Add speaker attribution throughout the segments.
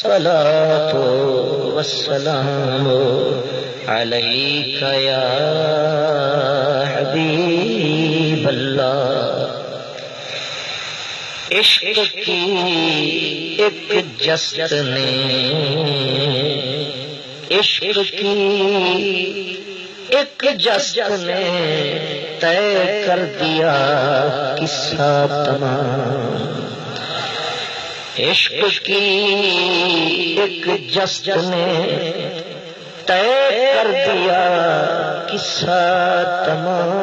Speaker 1: الصلاة والسلام عليك يا حبيب الله. عشق کی ایک جست نے، عشق کی ایک جست نے طے کر دیا قصہ تمام. عشق کی ایک جست نے طے کر دیا قصہ تمام.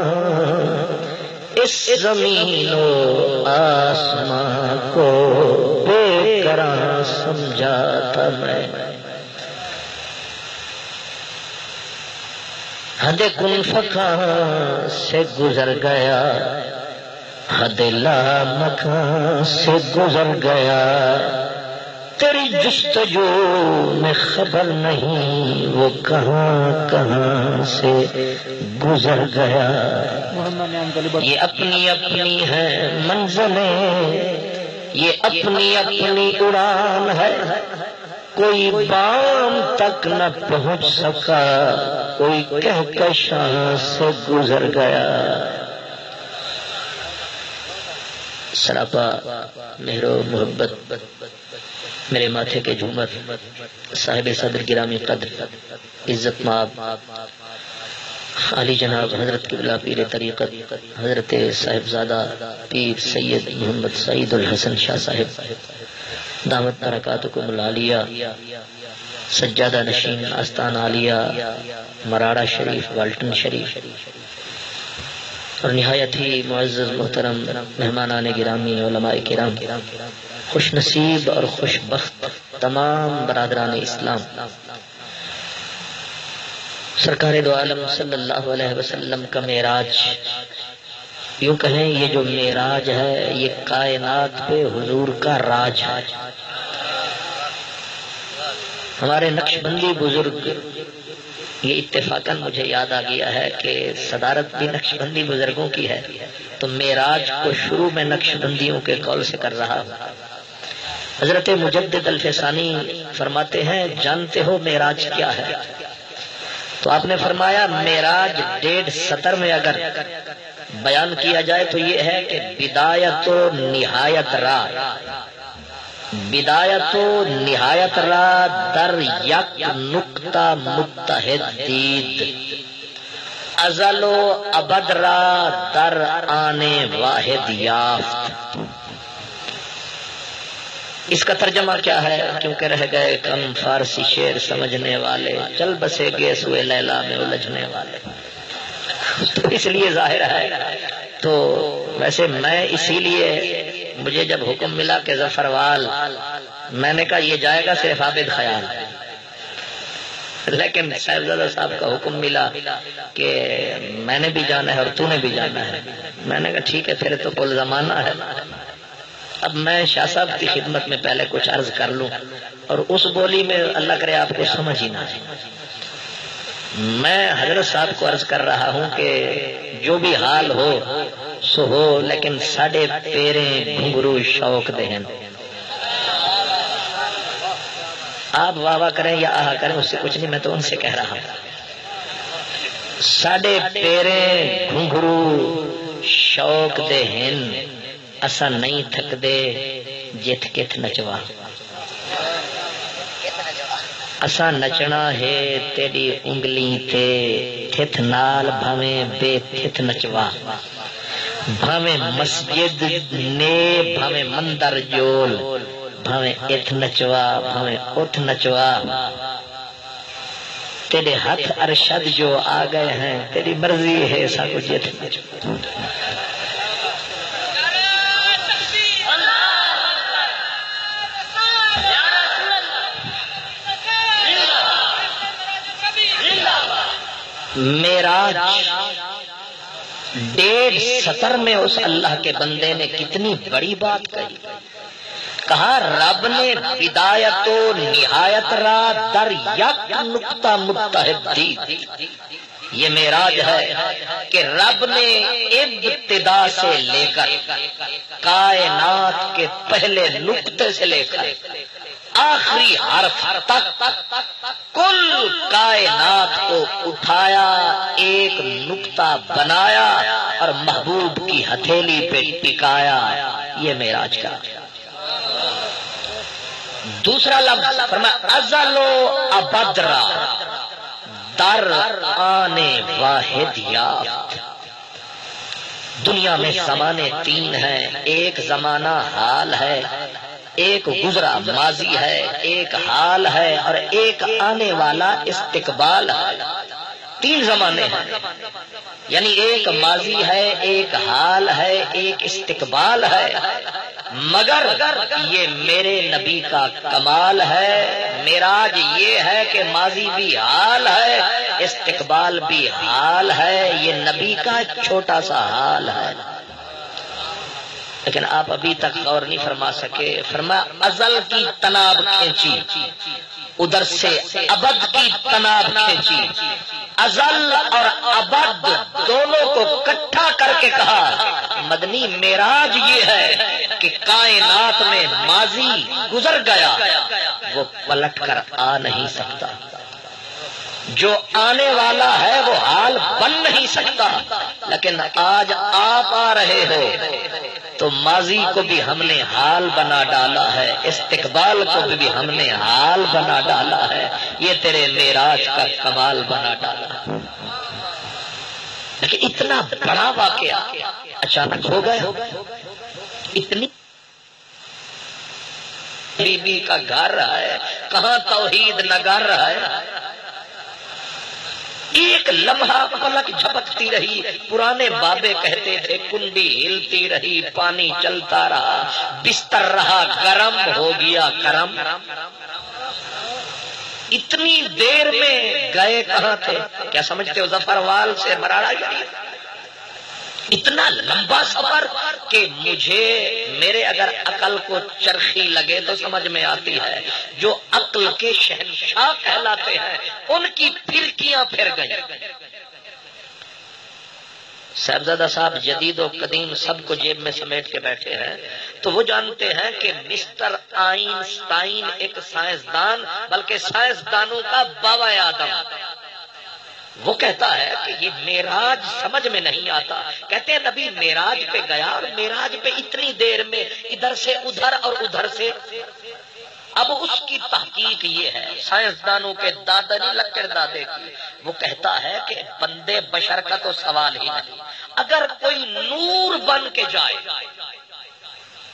Speaker 1: اس زمین و آسمان کو بے قرار سمجھا تھا میں. حد کن فکاں سے گزر گیا، حد لا مکان سے گزر گیا. تیری جستجو میں خبر نہیں وہ کہاں کہاں سے گزر گیا. یہ اپنی اپنی ہے منزلیں، یہ اپنی اپنی اڑان ہے. کوئی بام تک نہ پہنچ سکا، کوئی کہکشاں سے گزر گیا. سراپا مہر و محبت میرے ماتھے کے جھومر صاحب صدر گرامی قدر عزت مآب علی جناب حضرت قبلہ پیر طریقت حضرت صاحبزادہ پیر سید محمد سعید الحسن شاہ صاحب دامت برکاتکم العالیہ، سجادہ نشین آستان عالیہ مراڑا شریف والٹن شریف، اور نہایت ہی معزز محترم مہمانان گرامی علماء کرام، خوش نصیب اور خوش بخت تمام برادران اسلام. سرکار دو عالم صلی اللہ علیہ وسلم کا معراج، یوں کہیں یہ جو معراج ہے یہ کائنات پہ حضور کا راج ہے. ہمارے نقش بندی بزرگ، یہ اتفاقاً مجھے یاد آ گیا ہے کہ صدارت بھی نقش بندی بزرگوں کی ہے، تو معراج کو شروع میں نقش بندیوں کے قول سے کر رہا ہوں. حضرت مجدد الفسانی فرماتے ہیں جانتے ہو معراج کیا ہے؟ تو آپ نے فرمایا معراج 1.5 سطر میں اگر بیان کیا جائے تو یہ ہے کہ بدایت و نہایت را، بدایت و نہایت را در یک نقطہ متحد دید، ازل و ابد را در آنے واحد یافت. اس کا ترجمہ کیا ہے؟ کیونکہ رہ گئے کم فارسی شعر سمجھنے والے، چل بسے گے سوئے لیلا میں الجھنے والے. تو اس لیے ظاہر ہے. تو ویسے میں اسی لیے مجھے جب حکم ملا کہ ظفروال، میں نے کہا یہ جائے گا صرف عابد خیال، لیکن صاحبزادہ صاحب کا حکم ملا کہ میں نے بھی جانا ہے اور تو نے بھی جانا ہے. میں نے کہا ٹھیک ہے پھر تو کل زمانہ ہے. اب میں شاہ صاحب کی خدمت میں پہلے کچھ عرض کر لوں، اور اس بولی میں اللہ کرے آپ کو سمجھ ہی نہ آئے. میں حضرت صاحب کو عرض کر رہا ہوں کہ جو بھی حال ہو سو ہو، لیکن ساڈے پیریں گھنگرو شوق دہن. آپ واہ واہ کریں یا آہا کریں اس سے کچھ نہیں، میں تو ان سے کہہ رہا ہوں. ساڈے پیریں گھنگرو شوق دہن، اسا نہیں تھک دے جت کت نچوا. اسا نچنا ہے تیری انگلی تے تھت نال بھویں بے تھت نچوا. بھویں مسجد نے بھویں مندر جول، بھویں ات نچوا بھویں اٹھ نچوا. تیرے ہاتھ ارشد جو آ گئے ہیں، تیری مرضی ہے سا کچھ جت نچوا. معراج 1.5 سطر میں اس اللہ کے بندے نے کتنی بڑی بات کہی. کہا رب نے بدایت و نہایت را در یک نقطہ متحد دی. یہ معراج ہے کہ رب نے ابتدا سے لے کر کائنات کے پہلے نقطے سے لے کر آخری حرف تک کل کائنات کو اٹھایا، ایک نقطہ بنایا اور محبوب کی ہتھیلی پہ ٹکایا، یہ معراج کا۔ دوسرا لفظ فرمایا ازل و ابدرا، در آنے واحد یافت۔ دنیا میں زمانے تین ہیں، ایک زمانہ حال ہے، ایک گزرا ماضی ہے، ایک حال ہے اور ایک آنے والا استقبال ہے۔ تین زمانے ہیں، یعنی ایک ماضی ہے، ایک حال ہے، ایک استقبال ہے۔ مگر یہ میرے نبی کا کمال ہے، معراج یہ ہے کہ ماضی بھی حال ہے، استقبال بھی حال ہے، یہ نبی کا چھوٹا سا حال ہے۔ لیکن آپ ابھی تک غور نہیں فرما سکے۔ فرمایا ازل کی تناب کھینچی، ادھر سے ابد کی تناب کھینچی، ازل اور ابد دونوں کو اکٹھا کر کے کہا مدنی معراج یہ ہے کہ کائنات میں ماضی گزر گیا، وہ پلٹ کر آ نہیں سکتا، جو آنے والا ہے وہ حال بن نہیں سکتا۔ لیکن آج آپ آ رہے ہو تو ماضی کو بھی ہم نے حال بنا ڈالا ہے، استقبال کو بھی ہم نے حال بنا ڈالا ہے، یہ تیرے معراج کا کمال بنا ڈالا ہے۔ لیکن اتنا بڑا واقعہ اچانک ہو گیا، اتنی بی بی کا گھر ہے، کہاں توحید نگار رہا ہے۔ ایک لمحہ پلک جھپکتی رہی، پرانے بابے کہتے تھے کنڈی ہلتی رہی، پانی چلتا رہا، بستر رہا گرم، ہو گیا کرم۔ اتنی دیر میں گئے کہاں تھے؟ کیا سمجھتے ہو؟ ظفروال سے مراڑا شریف۔ اتنا لمبا سفر کہ مجھے میرے اگر عقل کو چرخی لگے تو سمجھ میں آتی ہے، جو عقل کے شہنشاہ کہلاتے ہیں ان کی پھرکیاں پھر گئیں۔ صاحبزادہ صاحب جدید و قدیم سب کو جیب میں سمیٹ کے بیٹھے ہیں، تو وہ جانتے ہیں کہ مسٹر آئنسٹائن ایک سائنسدان، بلکہ سائنسدانوں کا بابا آدم، وہ کہتا ہے کہ یہ معراج سمجھ میں نہیں آتا۔ کہتے ہیں نبی معراج پہ گیا اور معراج پہ اتنی دیر میں ادھر سے ادھر اور ادھر سے۔ اب اس کی تحقیق یہ ہے، سائنسدانوں کے دادا نہیں لکڑ دادے کی، وہ کہتا ہے کہ بندے بشر کا تو سوال ہی نہیں، اگر کوئی نور بن کے جائے،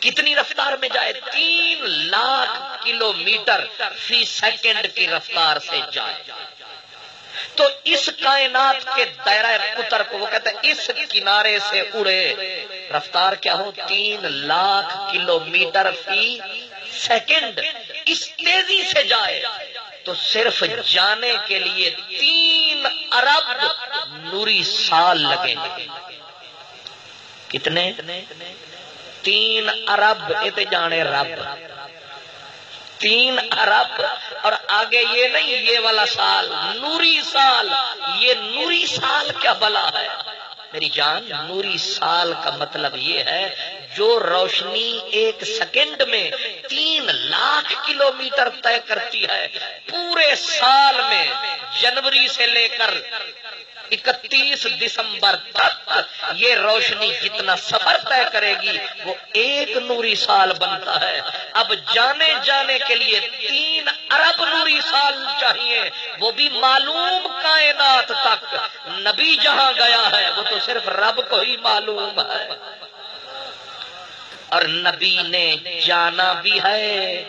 Speaker 1: کتنی رفتار میں جائے؟ 3 لاکھ کلومیٹر فی سیکنڈ کی رفتار سے جائے، تو اس کائنات کے دائرہ قطر کو وہ کہتے ہیں اس کنارے سے اڑے، رفتار کیا ہو؟ 3 لاکھ کلومیٹر فی سیکنڈ، اس تیزی سے جائے تو صرف جانے کے لیے 3 ارب نوری سال لگیں گے۔ کتنے؟ 3 ارب، یہ جانے رب، 3 ارب، اور آگے یہ نہیں یہ والا سال، نوری سال۔ یہ نوری سال کیا بلا ہے میری جان؟ نوری سال کا مطلب یہ ہے جو روشنی 1 سیکنڈ میں 3 لاکھ کلومیٹر طے کرتی ہے، پورے سال میں جنوری سے لے کر 31 دسمبر تک یہ روشنی جتنا سفر طے کرے گی وہ 1 نوری سال بنتا ہے۔ اب جانے کے لیے 3 ارب نوری سال چاہیے، وہ بھی معلوم کائنات تک۔ نبی جہاں گیا ہے وہ تو صرف رب کو ہی معلوم ہے، اور نبی نے جانا بھی ہے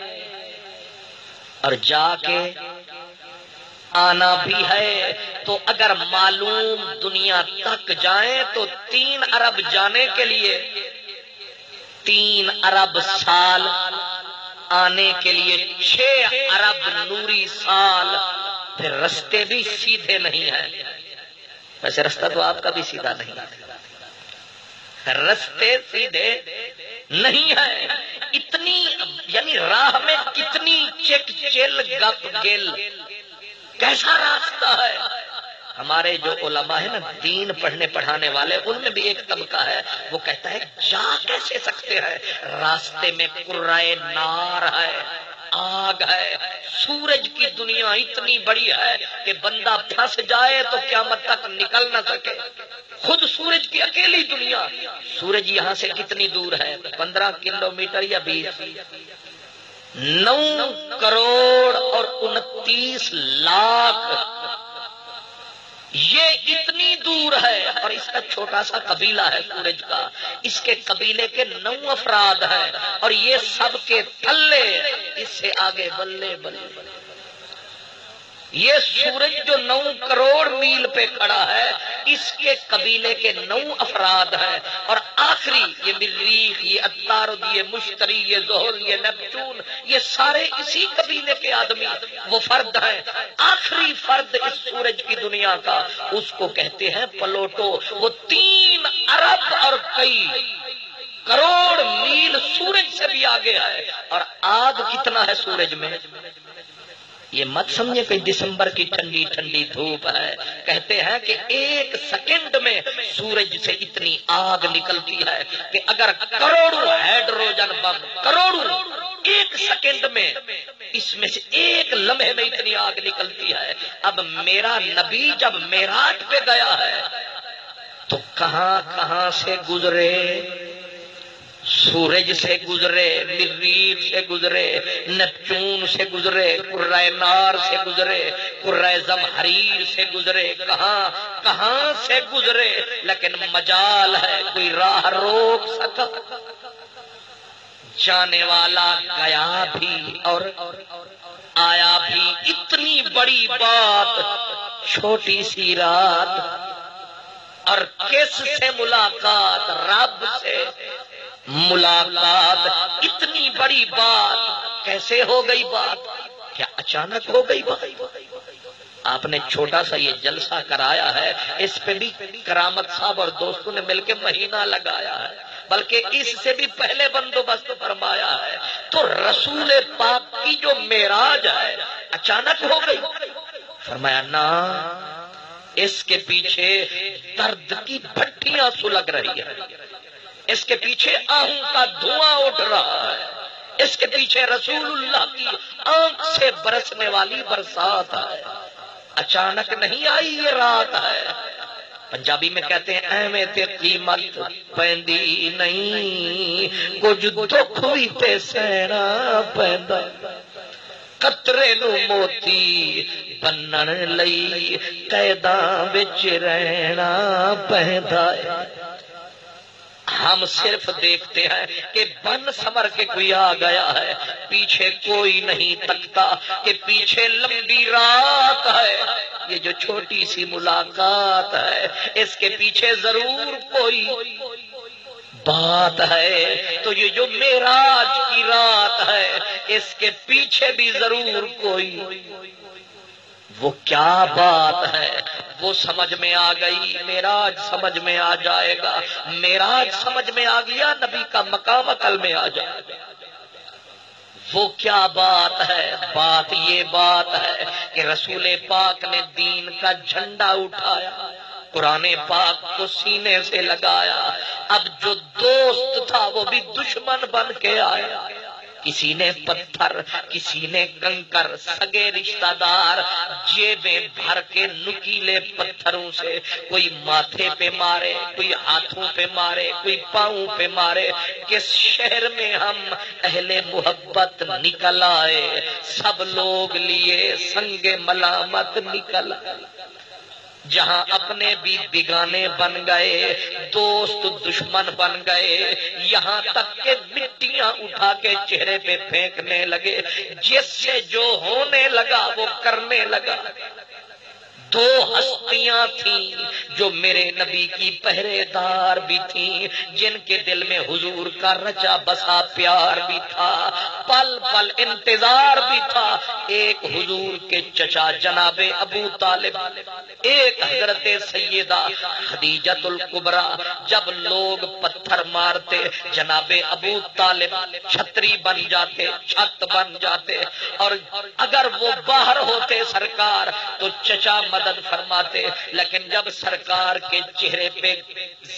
Speaker 1: اور جا کے آنا بھی ہے۔ تو اگر معلوم دنیا تک جائیں تو 3 ارب جانے کے لیے، 3 ارب سال آنے کے لیے، 6 ارب نوری سال۔ پھر رستے بھی سیدھے نہیں ہیں، ویسے رستہ تو آپ کا بھی سیدھا نہیں ہے، رستے سیدھے نہیں ہیں۔ اتنی یعنی راہ میں کتنی چک چل گپ گل، کیسا راستہ ہے۔ ہمارے جو علماء ہیں نا دین پڑھنے پڑھانے والے، ان میں بھی ایک طبقہ ہے وہ کہتا ہے جا کیسے سکتے ہیں، راستے میں قرائے نار ہے، آگ ہے. سورج کی دنیا اتنی بڑی ہے کہ بندہ پھنس جائے تو قیامت تک نکل نہ سکے. خود سورج کی اکیلی دنیا. سورج یہاں سے کتنی دور ہے؟ 15 کلومیٹر یا 20. 9 کروڑ اور 29 لاکھ یہ اتنی دور ہے. اور اس کا چھوٹا سا قبیلہ ہے سورج کا. اس کے قبیلے کے 9 افراد ہیں اور یہ سب کے تھلے اس سے آگے بلے بلے. یہ سورج جو 9 کروڑ میل پہ کھڑا ہے اس کے قبیلے کے 9 افراد ہیں. اور آخری یہ مریخ، یہ عطارد، یہ مشتری، یہ زحل، یہ نیپچون، یہ سارے اسی قبیلے کے آدمی وہ فرد ہیں. آخری فرد اس سورج کی دنیا کا اس کو کہتے ہیں پلوٹو. وہ 3 ارب اور کئی کروڑ میل سورج سے بھی آگے ہے. اور آگ کتنا ہے سورج میں؟ یہ مت سمجھے کہ دسمبر کی ٹھنڈی ٹھنڈی دھوپ ہے. کہتے ہیں کہ 1 سیکنڈ میں سورج سے اتنی آگ نکلتی ہے کہ اگر کروڑوں ہائیڈروجن بم، کروڑوں 1 سیکنڈ میں، اس میں سے 1 لمحے میں اتنی آگ نکلتی ہے. اب میرا نبی جب معراج پہ گیا ہے تو کہاں کہاں سے گزرے؟ سورج سے گزرے، مریخ سے گزرے، نیپچون سے گزرے، کرۂ نار سے گزرے، کرۂ زمہریر سے گزرے، کہاں کہاں سے گزرے. لیکن مجال ہے کوئی راہ روک سکا؟ جانے والا گیا بھی اور آیا بھی. اتنی بڑی بات چھوٹی سی رات. اور کس سے ملاقات؟ رب سے ملاقات. اتنی بڑی بات کیسے ہو گئی؟ بات کیا اچانک ہو گئی بات؟ آپ نے چھوٹا سا یہ جلسہ کرایا ہے، اس پہ بھی کرامت صاحب اور دوستوں نے مل کے مہینہ لگایا ہے، بلکہ اس سے بھی پہلے بندوبست فرمایا ہے. تو رسول پاک کی جو معراج ہے اچانک ہو گئی؟ فرمایا نا، اس کے پیچھے درد کی بھٹیاں سلگ رہی ہے، اس کے پیچھے آہوں کا دھواں اٹھ رہا ہے، اس کے پیچھے رسول اللہ کی آنکھ سے برسنے والی برسات ہے. اچانک نہیں آئی یہ رات ہے. پنجابی میں کہتے ہیں ایویں تے قیمت پیندی نہیں، کچھ دکھ بھی تے سہنا پیندا. قطرے نو موتی بنن لئی قیداں وچ رہنا پیندا. ہم صرف دیکھتے ہیں کہ بن سمر کے کوئی آ گیا ہے، پیچھے کوئی نہیں تکتا کہ پیچھے لمبی رات ہے. یہ جو چھوٹی سی ملاقات ہے اس کے پیچھے ضرور کوئی بات ہے. تو یہ جو معراج کی رات ہے اس کے پیچھے بھی ضرور کوئی، وہ کیا بات ہے وہ سمجھ میں آ گئی. معراج سمجھ میں آ جائے گا. معراج سمجھ میں آ گیا، نبی کا مقام عقل میں آ جائے گا. وہ کیا بات ہے؟ بات یہ بات ہے کہ رسول پاک نے دین کا جھنڈا اٹھایا، قرآن پاک کو سینے سے لگایا. اب جو دوست تھا وہ بھی دشمن بن کے آیا. کسی نے پتھر، کسی نے کنکر، سگے رشتہ دار جیبیں بھر کے نکیلے پتھروں سے کوئی ماتھے پہ مارے، کوئی ہاتھوں پہ مارے، کوئی پاؤں پہ مارے. کس شہر میں ہم اہل محبت نکل آئے، سب لوگ لیے سنگ ملامت نکل آئے. جہاں اپنے بھی بیگانے بن گئے، دوست دشمن بن گئے، یہاں تک کہ مٹیاں اٹھا کے چہرے پہ پھینکنے لگے. جس سے جو ہونے لگا وہ کرنے لگا. 2 ہستیاں تھیں جو میرے نبی کی پہرے دار بھی تھیں، جن کے دل میں حضور کا رچا بسا پیار بھی تھا، پل پل انتظار بھی تھا. ایک حضور کے چچا جناب ابو طالب، ایک حضرت سیدہ خدیجۃ الکبریٰ. جب لوگ پتھر مارتے جناب ابو طالب چھتری بن جاتے، چھت بن جاتے. اور اگر وہ باہر ہوتے سرکار تو چچا مدد فرماتے، لیکن جب سرکار کے چہرے پہ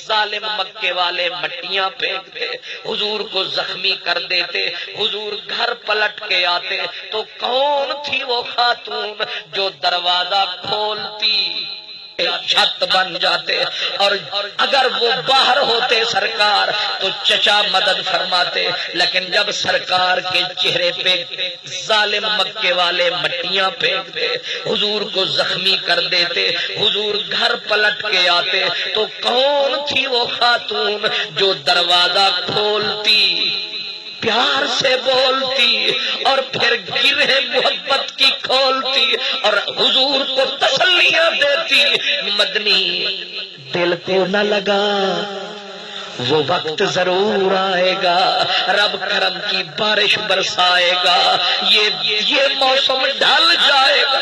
Speaker 1: ظالم مکے والے مٹیاں پھینکتے، حضور کو زخمی کر دیتے، حضور گھر پلٹ کے آتے، تو کون تھی وہ خاتون جو دروازہ کھولتی چھت بن جاتے؟ اور اگر وہ باہر ہوتے سرکار تو چچا مدد فرماتے، لیکن جب سرکار کے چہرے پہ ظالم مکے والے مٹیاں پھینکتے، حضور کو زخمی کر دیتے، حضور گھر پلٹ کے آتے، تو کون تھی وہ خاتون جو دروازہ کھولتی، پیار سے بولتی اور پھر گرہ محبت کی کھولتی اور حضور کو تسلیاں دیتی؟ مدنی دل کو نہ لگا، وہ وقت ضرور آئے گا، رب کرم کی بارش برسائے گا، یہ موسم ڈھل جائے گا،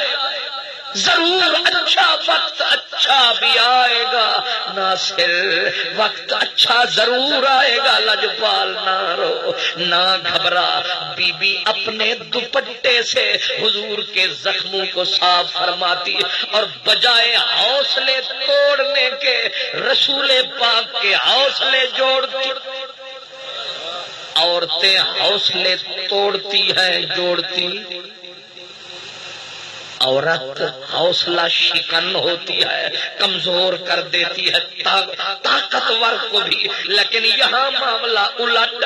Speaker 1: ضرور اچھا وقت اچھا بھی آئے گا، ناصر وقت اچھا ضرور آئے گا، لجپال نہ رو نہ گھبرا۔ بی بی اپنے دوپٹے سے حضور کے زخموں کو صاف فرماتی اور بجائے حوصلے توڑنے کے رسول پاک کے حوصلے جوڑتی۔ عورتیں حوصلے توڑتی ہیں، جوڑتی، عورت حوصلہ شکن ہوتی ہے، کمزور کر دیتی ہے طاقتور کو بھی، لیکن یہاں معاملہ الٹ،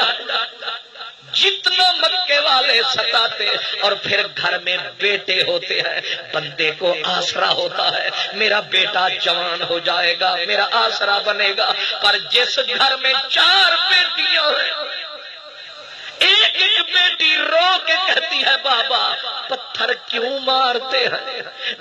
Speaker 1: جتنا مکے والے ستاتے اور پھر گھر میں بیٹے ہوتے ہیں، بندے کو آسرا ہوتا ہے، میرا بیٹا جوان ہو جائے گا، میرا آسرا بنے گا، پر جس گھر میں 4 بیٹیاں ہیں، ایک ایک بیٹی رو کے کہتی ہے بابا پتھر کیوں مارتے ہیں،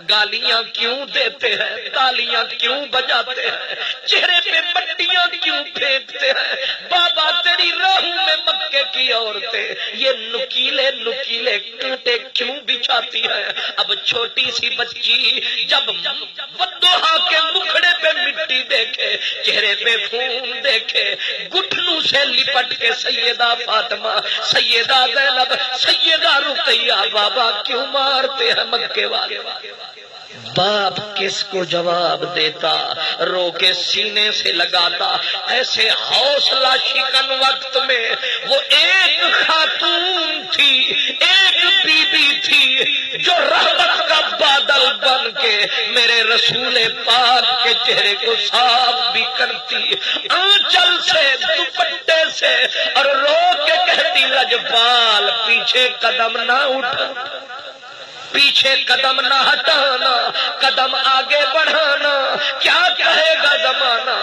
Speaker 1: گالیاں کیوں دیتے ہیں، تالیاں کیوں بجاتے ہیں، چہرے پہ مٹیاں کیوں پھینکتے ہیں، بابا تیری راہوں میں مکے کی عورتیں یہ نکیلے نکیلے کانٹے کیوں بچھاتی ہیں؟ اب چھوٹی سی بچی جب ودوہا کے مکھڑے پہ مٹی دیکھے، چہرے پہ خون دیکھے، گھٹنوں سے لپٹ کے سیدہ فاطمہ، سیدہ زینب، سیدہ رقیہ، بابا کیوں مارتے ہیں مکے والے؟ باپ کس کو جواب دیتا؟ رو کے سینے سے لگاتا۔ ایسے حوصلہ شکن وقت میں وہ ایک خاتون تھی، ایک بی بی تھی جو رحمت کا بادل بن کے میرے رسول پاک کے چہرے کو صاف بھی کرتی، آنچل سے، دوپٹے سے، اور رو کے کہتی لجپال پیچھے قدم نہ اٹھا، پیچھے قدم نہ ہٹانا، قدم آگے بڑھانا، کیا کہے گا زمانہ؟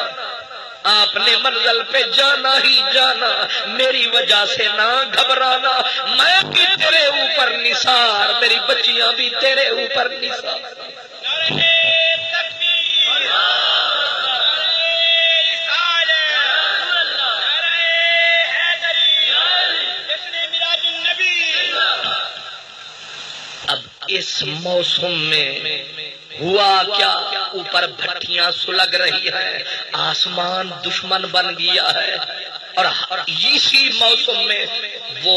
Speaker 1: آپ نے منزل پہ جانا ہی جانا، میری وجہ سے نہ گھبرانا، میں بھی تیرے اوپر نثار، میری بچیاں بھی تیرے اوپر نثار۔ اب اس موسم میں ہوا کیا؟ اوپر بھٹیاں سلگ رہی ہیں، آسمان دشمن بن گیا ہے، اور اسی موسم میں وہ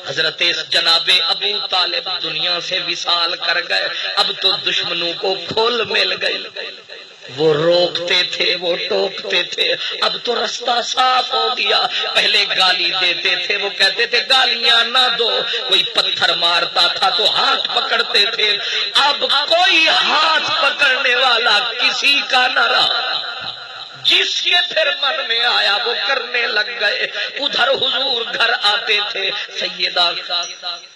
Speaker 1: حضرت جناب ابو طالب دنیا سے وصال کر گئے، اب تو دشمنوں کو کھول مل گئی، وہ روکتے تھے، وہ ٹوکتے تھے، اب تو رستہ صاف ہو گیا۔ پہلے گالی دیتے تھے، وہ کہتے تھے گالیاں نہ دو، کوئی پتھر مارتا تھا تو ہاتھ پکڑتے تھے، اب کوئی ہاتھ پکڑنے والا کسی کا نہ رہا، جس کے پھر من میں آیا وہ کرنے لگ گئے۔ ادھر حضور گھر آتے تھے، سیدہ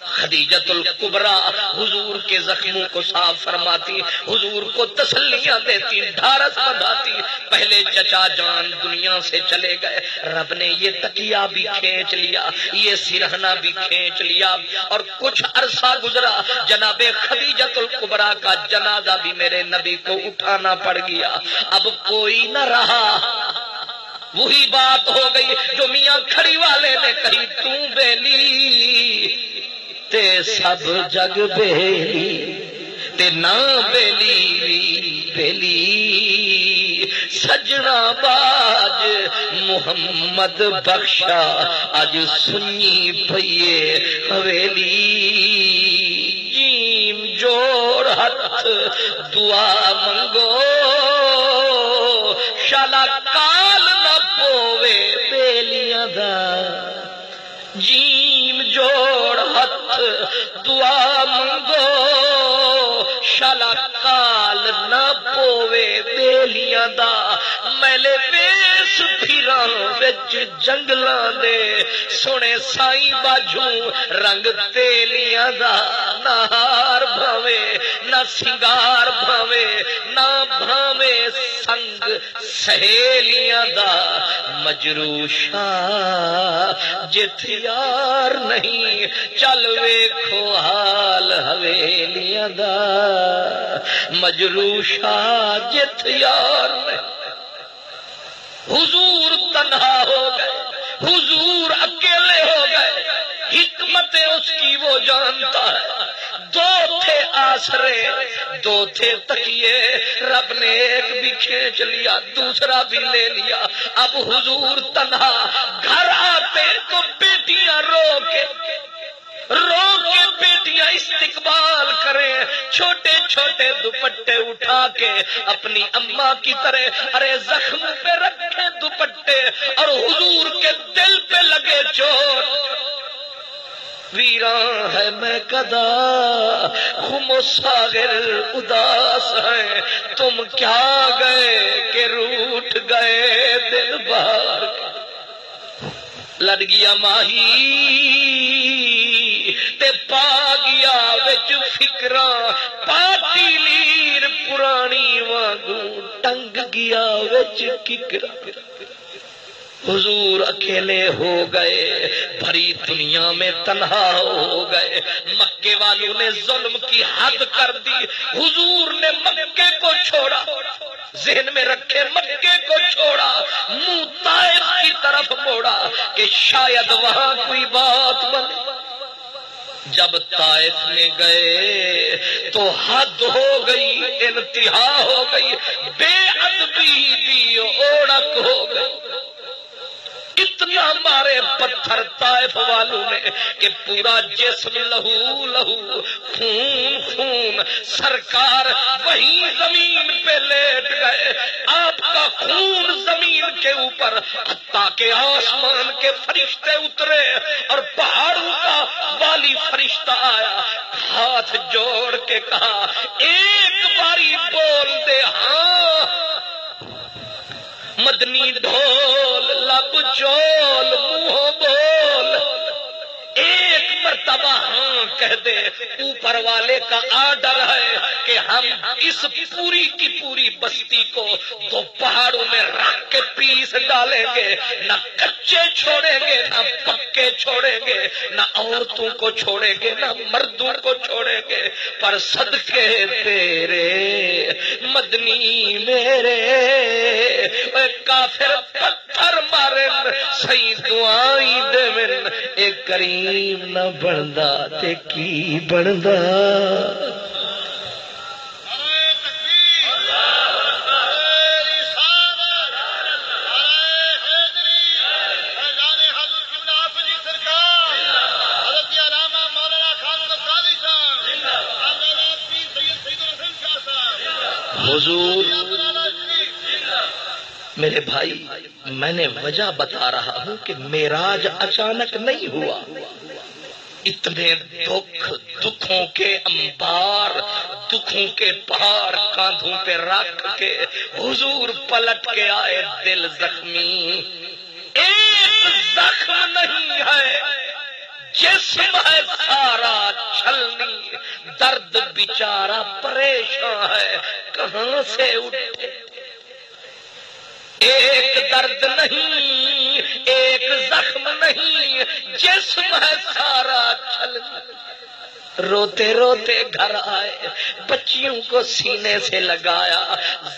Speaker 1: خدیجۃ الکبریٰ حضور کے زخموں کو صاف فرماتی، حضور کو تسلیاں دیتی، ڈھارس بندھاتی۔ پہلے چچا جان دنیا سے چلے گئے، رب نے یہ تکیہ بھی کھینچ لیا، یہ سرہنا بھی کھینچ لیا، اور کچھ عرصہ گزرا، جناب خدیجۃ الکبریٰ کا جنازہ بھی میرے نبی کو اٹھانا پڑ گیا۔ اب کوئی نہ رہا، وہی بات ہو گئی جو میاں کھڑی والے نے کہی، تو بیلی تے سب جگ بیلی تے نہ بیلی بیلی، سجنا باج محمد بخشا اج سنی پئیے حویلی، جیم جوڑ ہتھ دعا منگو شالا کال نہ پوے بیلیاں دا جیم جوڑ ہتھ دعا منگو شالا کال نہ پوے بیلیاں دا میلے ویس پھراں وچ جنگلاں دے سونے سائیں باجوں رنگ تیلیاں دا نہ ہار بھاوے نہ سنگار بھاوے نہ بھاوے سنگ سہیلیاں دا مجروشا جت یار نہیں چل ویکھو حال حویلیاں دا مجروشا جت یار نہیں حضور تنہا ہو گئے حضور اکیلے ہو گئے حکمت اس کی وہ جانتا ہے دو تھے آسرے دو تھے تکیے رب نے ایک بھی کھینچ لیا دوسرا بھی لے لیا اب حضور تنہا گھر آتے تو بیٹیاں رو کے بیٹیاں استقبال کریں چھوٹے چھوٹے دوپٹے اٹھا کے اپنی اماں کی طرح ارے زخم پہ رکھے دوپٹے اور حضور کے دل پہ لگے چوٹ ویراں ہے میں کدا خم و ساغر اداس ہے تم کیا گئے کہ روٹ گئے دل بار لڑ گیا ماہی تے پا گیا وچ فکراں پاٹی لیر پرانی وانگوں ٹنگ گیا وچ ککرا حضور اکیلے ہو گئے بھری دنیا میں تنہا ہو گئے مکے والوں نے ظلم کی حد کر دی حضور نے مکے کو چھوڑا ذہن میں رکھے مکے کو چھوڑا منہ طائف کی طرف موڑا کہ شاید وہاں کوئی بات بنے جب طائف میں گئے تو حد ہو گئی انتہا ہو گئی بے ادبی دی اوڑک ہو گئی اتنا مارے پتھر طائف والوں نے کہ پورا جسم لہو لہو خون خون سرکار وہیں زمین پہ لیٹ گئے آپ کا خون زمین کے اوپر حتیٰ کہ آسمان کے فرشتے اترے اور پہاڑوں کا والی فرشتہ آیا ہاتھ جوڑ کے کہا ایک باری بول دے ہاں مدنی ڈھول لب چول منہ بول ایک مرتبہ ہاں کہہ دے اوپر والے کا آرڈر ہے کہ ہم اس پوری کی پوری بستی کو دو پہاڑوں میں رکھ کے پیس ڈالیں گے نہ کچے چھوڑیں گے نہ پکے چھوڑیں گے نہ عورتوں کو چھوڑیں گے نہ مردوں کو چھوڑیں گے پر صدقے تیرے مدنی میرے کافر پتھر مارن صحیح دعائیں دے اے کریم نہ بندا تے کی بندا حضور میرے بھائی میں نے وجہ بتا رہا ہوں کہ معراج اچانک نہیں ہوا اتنے دکھوں کے انبار دکھوں کے پہاڑ کاندھوں پہ رکھ کے حضور پلٹ کے آئے دل زخمی ایک زخم نہیں ہے جسم ہے سارا چھلنی درد بیچارہ پریشان ہے کہاں سے اٹھے ایک درد نہیں ایک زخم نہیں جسم ہے سارا چھلنی روتے روتے گھر آئے بچیوں کو سینے سے لگایا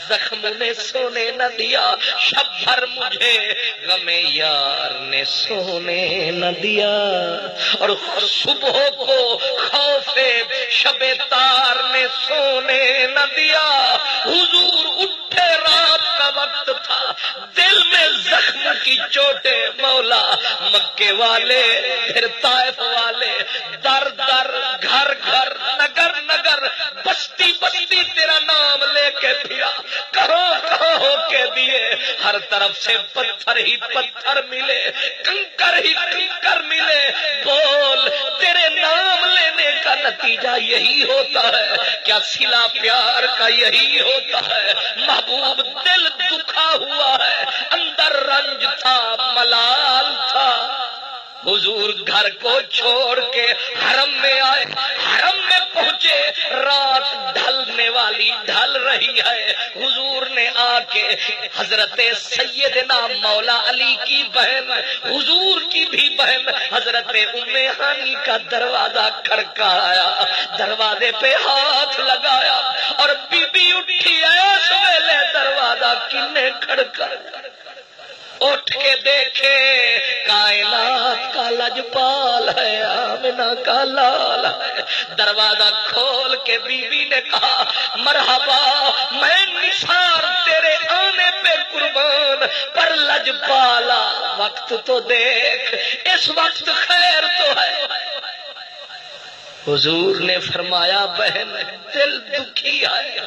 Speaker 1: زخم نے سونے نہ دیا شب بھر مجھے غم یار نے سونے نہ دیا اور صبح کو خوف شب تار نے سونے نہ دیا حضور اٹھے رات کا وقت تھا دل میں زخم کی چوٹیں مولا مکے والے پھر طائف والے در در گھر گھر نگر نگر بستی بستی
Speaker 2: نہیں تیرا نام لے کے پھرا، کہاں ہو کے دیے، ہر طرف سے پتھر ہی پتھر ملے، کنکر ہی کنکر ملے، بول تیرے نام لینے کا نتیجہ یہی ہوتا ہے کیا؟ صلہ پیار کا یہی ہوتا ہے؟ محبوب دل دکھا ہوا ہے، اندر رنج تھا، ملال تھا، حضور گھر کو چھوڑ کے حرم میں آئے، حرم میں پہنچے، رات ڈھلنے والی ڈھل رہی ہے، حضور نے آ کے حضرت سیدنا مولا علی کی بہن، حضور کی بھی بہن حضرت ام ہانی کا دروازہ کھڑکایا، دروازے پہ ہاتھ لگایا اور بی بی اٹھی، ایس ویلے دروازہ کنے کھڑکایا؟ اٹھ کے دیکھے کائنات کا لجپال ہے، آمنہ کا لال ہے۔ دروازہ کھول کے بی بی نے کہا مرحبا، میں نثار تیرے آنے پہ قربان، پر لجپالا وقت تو دیکھ، اس وقت خیر تو ہے۔ حضور نے فرمایا بہن دل دکھی ہے،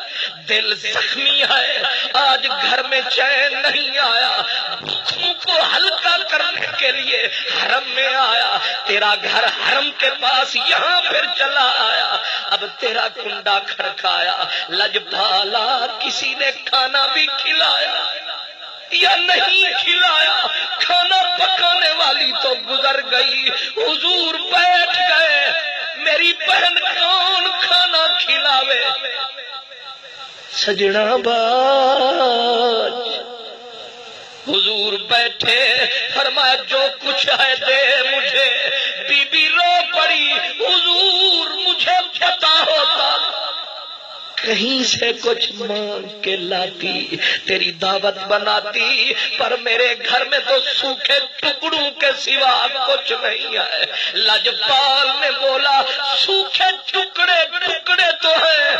Speaker 2: دل زخمی ہے، آج گھر میں چین نہیں آیا، دکھوں کو ہلکا کرنے کے لیے حرم میں آیا، تیرا گھر حرم کے پاس یہاں پھر چلا آیا، اب تیرا کنڈا کھڑکایا، لجپالا کسی نے کھانا بھی کھلایا یا نہیں کھلایا؟ کھانا پکانے والی تو گزر گئی، حضور بیٹھ گئے، میری بہن کون کھانا کھلاوے؟ سجنا باج حضور بیٹھے، فرمایا جو کچھ ہے دے مجھے، بی بی رو پڑی، حضور مجھے پتا ہوتا کہیں سے کچھ مانگ کے لاتی، تیری دعوت بناتی، پر میرے گھر میں تو سوکھے ٹکڑوں کے سوا کچھ نہیں ہے۔ لجپال نے بولا سوکھے ٹکڑے ٹکڑے تو ہیں،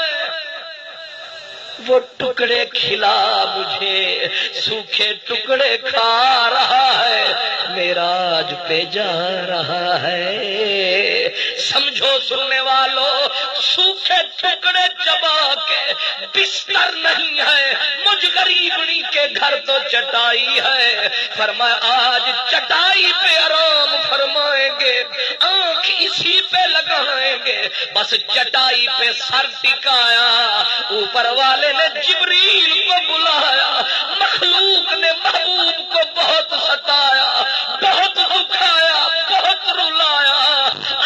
Speaker 2: وہ ٹکڑے کھلا مجھے، سوکھے ٹکڑے کھا رہا ہے، معراج پہ جا رہا ہے۔ سمجھو سننے والوں، سوکھے ٹکڑے چبا کے بستر نہیں ہے، مجھ غریبنی کے گھر تو چٹائی ہے، فرمایا آج چٹائی پہ آرام فرمائیں گے، آنکھ اسی پہ لگائیں گے، بس چٹائی پہ سر ٹکایا، اوپر والے نے جبریل کو بلایا، مخلوق نے محبوب کو بہت ستایا، بہت دکھایا، بہت رلایا،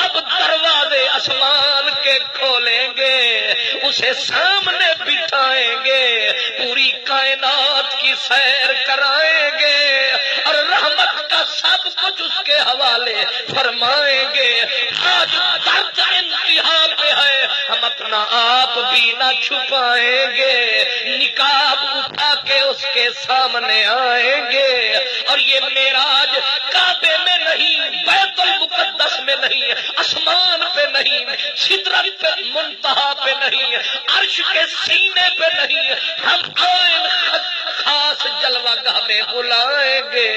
Speaker 2: اب دروازے آسمان کے کھولیں گے، اسے سامنے بٹھائیں گے، پوری کائنات کی سیر کرائیں گے اور رحمت کا سب کچھ اس کے حوالے فرمائیں گے۔ آج درد انتہا پہ ہے، ہم اپنا آپ بھی نہ چھپائیں گے، نقاب اٹھا کے اس کے سامنے آئیں گے، اور یہ معراج کعبے میں نہیں، بیت المقدس میں نہیں، آسمان پہ نہیں، سدرت پہ منتہا پہ نہیں، عرش کے سینے پہ نہیں، ہم خاص جلوہ گاہ میں بلائیں گے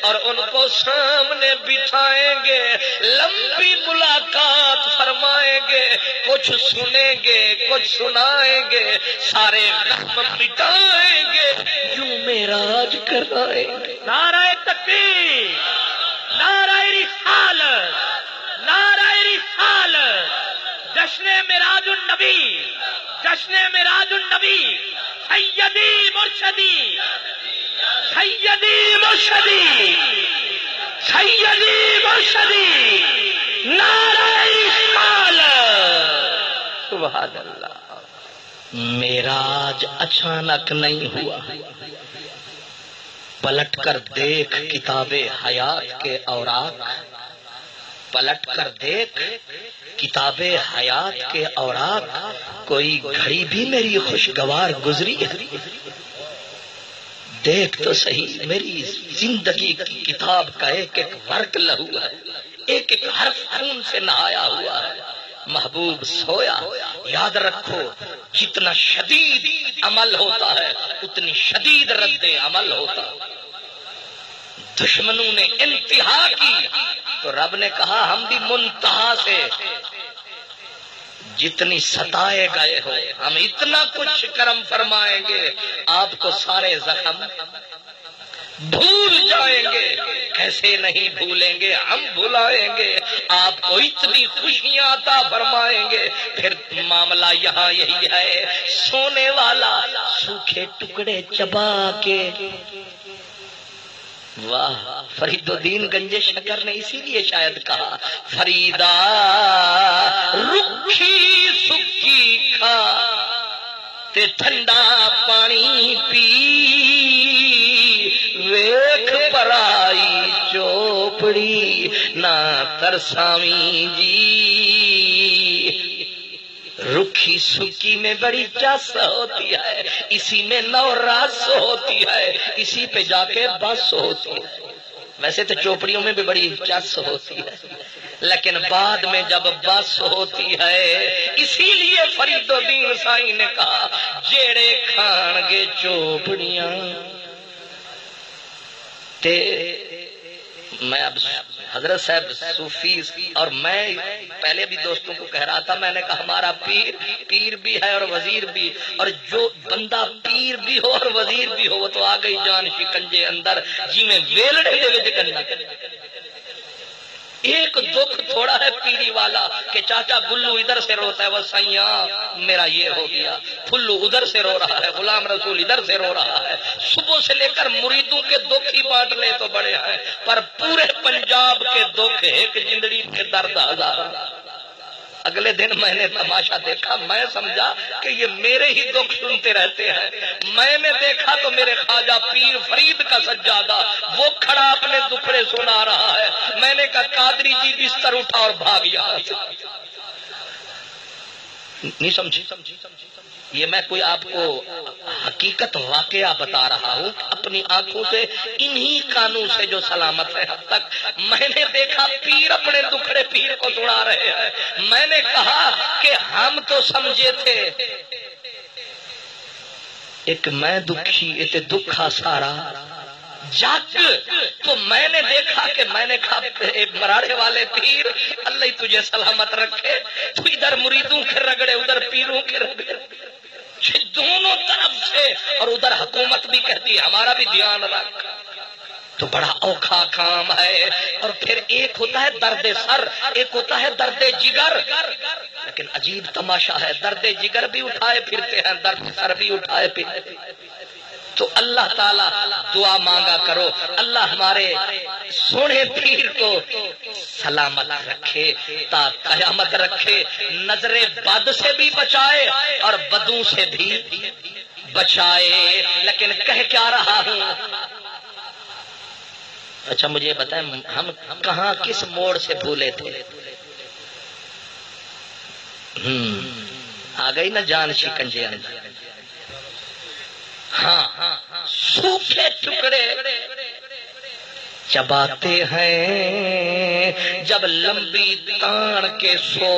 Speaker 2: اور ان کو سامنے بٹھائیں گے، لمبی ملاقات فرمائیں گے، کچھ سنیں گے، کچھ سنائیں گے، سارے رحم مٹائیں گے، یوں معراج کرائیں گے۔
Speaker 3: نعرہ تکبیر، نعرہ رسالت، نعرہ رسالت، جشن معراج النبی، جشن معراج النبی، سیدی مرشدی، سیدی مرشدی، سیدی مرشدی، نعرہ رسالت۔
Speaker 2: سبحان اللہ۔ معراج اچانک نہیں ہوا، پلٹ کر دیکھ کتاب حیات کے اوراق، پلٹ کر دیکھ کتاب حیات کے اوراق، کوئی گھڑی بھی میری خوشگوار گزری ہے؟ دیکھ تو صحیح، میری زندگی کی کتاب کا ایک ایک ورق لہو ہے، ایک ایک حرف خون سے نہایا ہوا ہے۔ محبوب سویا، یاد رکھو جتنا شدید عمل ہوتا ہے اتنی شدید رد عمل ہوتا ہے۔ دشمنوں نے انتہا کی تو رب نے کہا ہم بھی منتہا سے جتنی ستائے گئے ہو ہم اتنا کچھ کرم فرمائیں گے آپ کو سارے زخم بھول جائیں گے. کیسے نہیں بھولیں گے, ہم بھلائیں گے آپ کو, اتنی خوشیاں عطا فرمائیں گے. پھر معاملہ یہاں یہی ہے, سونے والا سوکھے ٹکڑے چبا کے. واہ, فرید الدین گنج شکر نے اسی لیے شاید کہا فریدا رکھی سکی کھا تے ٹھنڈا پانی پی, ویکھ پرائی چوپڑی نہ ترساویں جی. رکھی سکی میں بڑی چس ہوتی ہے, اسی میں نو راس ہوتی ہے, اسی پہ جا کے بس ہوتی ہے. ویسے تو چوپڑیوں میں بھی بڑی چس ہوتی ہے, لیکن بعد میں جب بس ہوتی ہے. اسی لیے فرید الدین سائی نے کہا جیڑے کھان گے چوپڑیاں تے. میں اب حضرت صاحب صوفی اور میں پہلے بھی دوستوں کو کہہ رہا تھا, میں نے کہا ہمارا پیر بھی ہے اور وزیر بھی, اور جو بندہ پیر بھی ہو اور وزیر بھی ہو وہ تو آ گئی جان شکنجے اندر جی میں ویلڑے دے وچ کرنا. ایک دکھ تھوڑا ہے پیڑی والا کہ چاچا گلو ادھر سے روتا ہے, وہ سیاں میرا یہ ہو گیا, پھلو ادھر سے رو رہا ہے, غلام رسول ادھر سے رو رہا ہے. صبح سے لے کر مریدوں کے دکھ ہی بانٹ لے تو بڑے ہیں, پر پورے پنجاب کے دکھ ایک جندڑی کے درد ہزار. اگلے دن میں نے تماشا دیکھا, میں سمجھا کہ یہ میرے ہی دکھ سنتے رہتے ہیں. میں نے دیکھا تو میرے خواجہ پیر فرید کا سجادہ وہ کھڑا اپنے دکھڑے سنا رہا ہے. میں نے کہا قادری جی بستر اٹھا اور بھاگ یہاں سے. نہیں سمجھی, یہ میں کوئی آپ کو حقیقت واقعہ بتا رہا ہوں اپنی آنکھوں سے, انہی کانوں سے جو سلامت ہے اب تک. میں نے دیکھا پیر اپنے دکھڑے پیر کو سنا رہے ہیں. میں نے کہا کہ ہم تو سمجھے تھے ایک میں دکھی ایک دکھا سارا جگ, تو میں نے دیکھا کہ میں نے کہا مراڑے والے پیر اللہ تجھے سلامت رکھے, تو ادھر مریدوں کے رگڑے ادھر پیروں کے رگڑے دونوں طرف سے, اور ادھر حکومت بھی کہتی ہے ہمارا بھی دھیان رکھ. تو بڑا اوکھا کام ہے. اور پھر ایک ہوتا ہے درد سر, ایک ہوتا ہے درد جگر. لیکن عجیب تماشا ہے, درد جگر بھی اٹھائے پھرتے ہیں, درد سر بھی اٹھائے پھرتے ہیں. تو اللہ تعالیٰ دعا مانگا کرو اللہ ہمارے سونے پیر کو سلامت رکھے تا قیامت رکھے, نظر بد سے بھی بچائے اور بدوں سے بھی بچائے. لیکن کہہ کیا رہا ہوں, اچھا مجھے بتائیں ہم کہاں کس موڑ سے بھولے تھے؟ آ گئی نا جان شکنجے اندر. ہاں, سوکھے ٹکڑے چباتے ہیں جب لمبی تان کے سو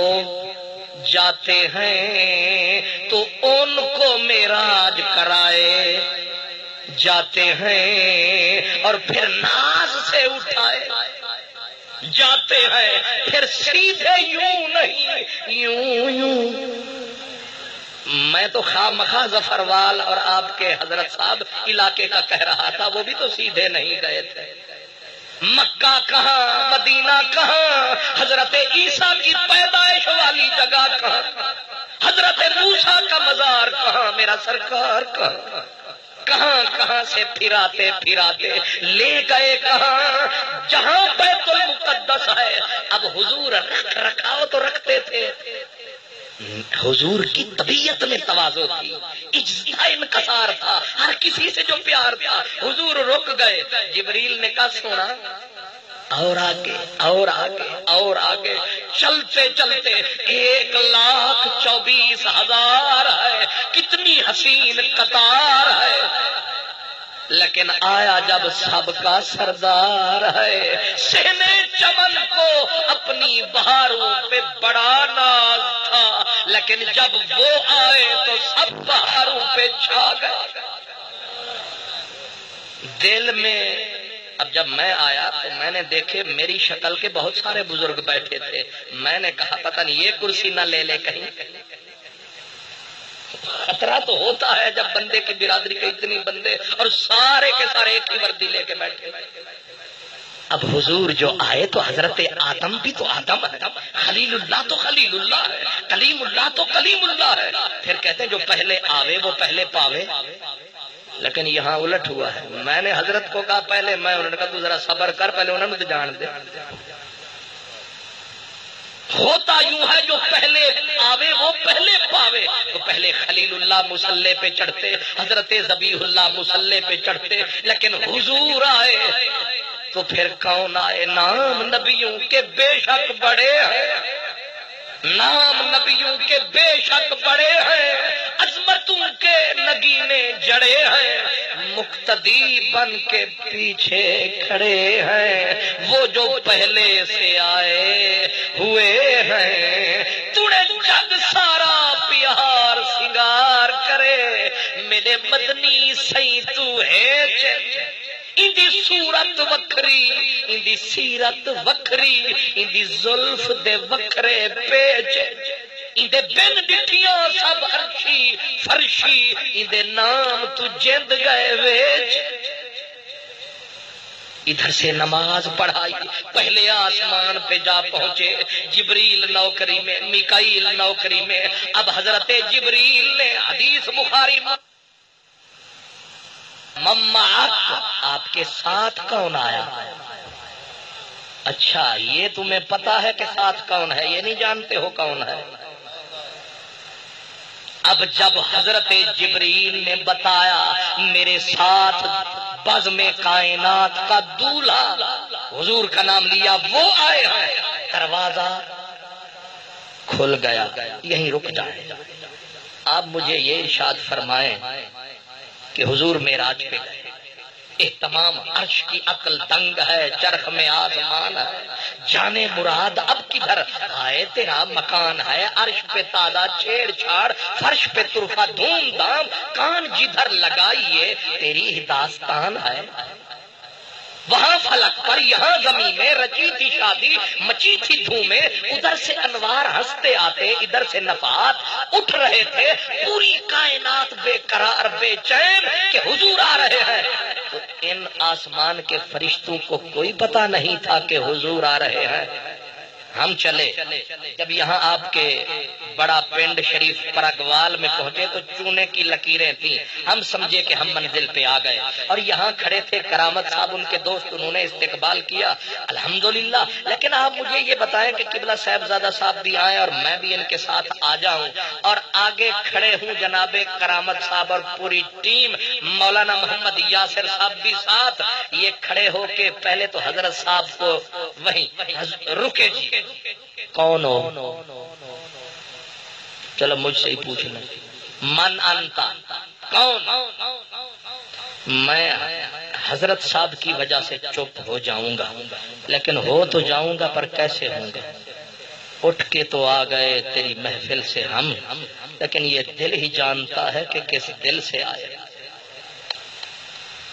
Speaker 2: جاتے ہیں, تو ان کو معراج کرائے جاتے ہیں, اور پھر ناز سے اٹھائے جاتے ہیں. پھر سیدھے یوں نہیں یوں یوں. میں تو خواہ مخواہ ظفروال اور آپ کے حضرت صاحب علاقے کا کہہ رہا تھا, وہ بھی تو سیدھے نہیں گئے تھے. مکہ کہاں, مدینہ کہاں, حضرت عیسیٰ کی پیدائش والی جگہ کہاں, حضرت موسیٰ کا مزار کہاں, میرا سرکار کہاں, کہاں کہاں سے پھراتے پھراتے لے گئے کہاں, جہاں بیت المقدس ہے. اب حضور رکھاؤ تو رکھتے تھے, حضور کی طبیعت میں تواضع تھی, اجزا انکسار تھا, ہر کسی سے جو پیار تھا. حضور رک گئے, جبریل نے کہا سونا اور آگے اور آگے اور آگے. چلتے چلتے 1,24,000 ہے, کتنی حسین قطار ہے. لیکن آیا جب سب کا سردار ہے, سہنے چمن کو اپنی بہاروں پہ بڑا ناز تھا, لیکن جب وہ آئے تو سب بہاروں پہ چھا گئے. دل میں اب جب میں آیا تو میں نے دیکھے میری شکل کے بہت سارے بزرگ بیٹھے تھے. میں نے کہا پتہ نہیں یہ کرسی نہ لے لے کہیں. خطرہ تو ہوتا ہے جب بندے کی برادری کے اتنی بندے اور سارے کے سارے ایک ہی وردی لے کے بیٹھے. اب حضور جو آئے تو حضرت آدم بھی تو آدم ہے, خلیل اللہ تو خلیل اللہ ہے, کلیم اللہ تو کلیم اللہ ہے. پھر کہتے ہیں جو پہلے آوے وہ پہلے پاوے. لیکن یہاں الٹ ہوا ہے. میں نے حضرت کو کہا پہلے میں, انہوں نے کہا تو ذرا صبر کر, پہلے انہوں نے جان دے. ہوتا یوں ہے جو پہلے آوے وہ پہلے پاوے. تو پہلے خلیل اللہ مصلی پہ چڑھتے, حضرت ذبیح اللہ مصلی پہ چڑھتے, لیکن حضور آئے تو پھر کون آئے؟ نام نبیوں کے بے شک بڑے ہیں, نام نبیوں کے بے شک بڑے ہیں, عظمتوں کے نگینے جڑے ہیں, مقتدی بن کے پیچھے کھڑے ہیں, وہ جو پہلے سے آئے ہوئے ہیں. توڑے جگ سارا پیار سنگار کرے, میرے مدنی سی تو ہے اندی صورت وکری, اندی سیرت وکری, اندی زلف دے وکرے پیچ, اندے بن ڈٹھیاں سب عرشی فرشی, اندے نام تو جند گئے ویچ. ادھر سے نماز پڑھائی, پہلے آسمان پہ جا پہنچے, جبریل نوکری میں, میکائیل نوکری میں. اب حضرت جبریل نے حدیث بخاری آپ کے ساتھ کون آیا؟ اچھا یہ تمہیں پتا ہے کہ ساتھ کون ہے, یہ نہیں جانتے ہو کون ہے. اب جب حضرت جبریل نے بتایا میرے ساتھ بزم کائنات کا دولہا, حضور کا نام لیا, وہ آئے ہیں, دروازہ کھل گیا. یہیں رک جائے. آپ مجھے یہ ارشاد فرمائیں کہ حضور معراج پہ گئے, اہتمام عرش کی عقل دنگ ہے, چرخ میں آسمان ہے, جانے مراد اب کدھر آئے, تیرا مکان ہے عرش پہ تازہ چھیڑ چھاڑ, فرش پہ طرفہ دھوم دھام, کان جدھر لگائیے تیری ہی داستان ہے. وہاں فلک پر یہاں زمین میں رچی تھی شادی, مچی تھی دھومیں, ادھر سے انوار ہنستے آتے, ادھر سے نفحات اٹھ رہے تھے. پوری کائنات بے قرار بے چین کہ حضور آ رہے ہیں. تو ان آسمان کے فرشتوں کو کوئی پتا نہیں تھا کہ حضور آ رہے ہیں. ہم چلے, جب یہاں آپ کے بڑا پنڈ شریف پرگوال میں پہنچے تو چونے کی لکیریں تھیں, ہم سمجھے کہ ہم منزل پہ آ گئے. اور یہاں کھڑے تھے کرامت صاحب, ان کے دوست, انہوں نے استقبال کیا الحمدللہ. لیکن آپ مجھے یہ بتائیں کہ قبلہ صاحبزادہ صاحب بھی آئے اور میں بھی ان کے ساتھ آ جاؤں, اور آگے کھڑے ہوں جناب کرامت صاحب اور پوری ٹیم, مولانا محمد یاسر صاحب بھی ساتھ, یہ کھڑے ہو کے پہلے تو حضرت صاحب کو وہیں رکے, جی کون ہو؟ چلو مجھ سے ہی پوچھنا, من انتا, کون؟ میں حضرت صاحب کی وجہ سے چپ ہو جاؤں گا, لیکن ہو تو جاؤں گا پر کیسے ہوں گا. اٹھ کے تو آ گئے تیری محفل سے ہم, لیکن یہ دل ہی جانتا ہے کہ کس دل سے آئے.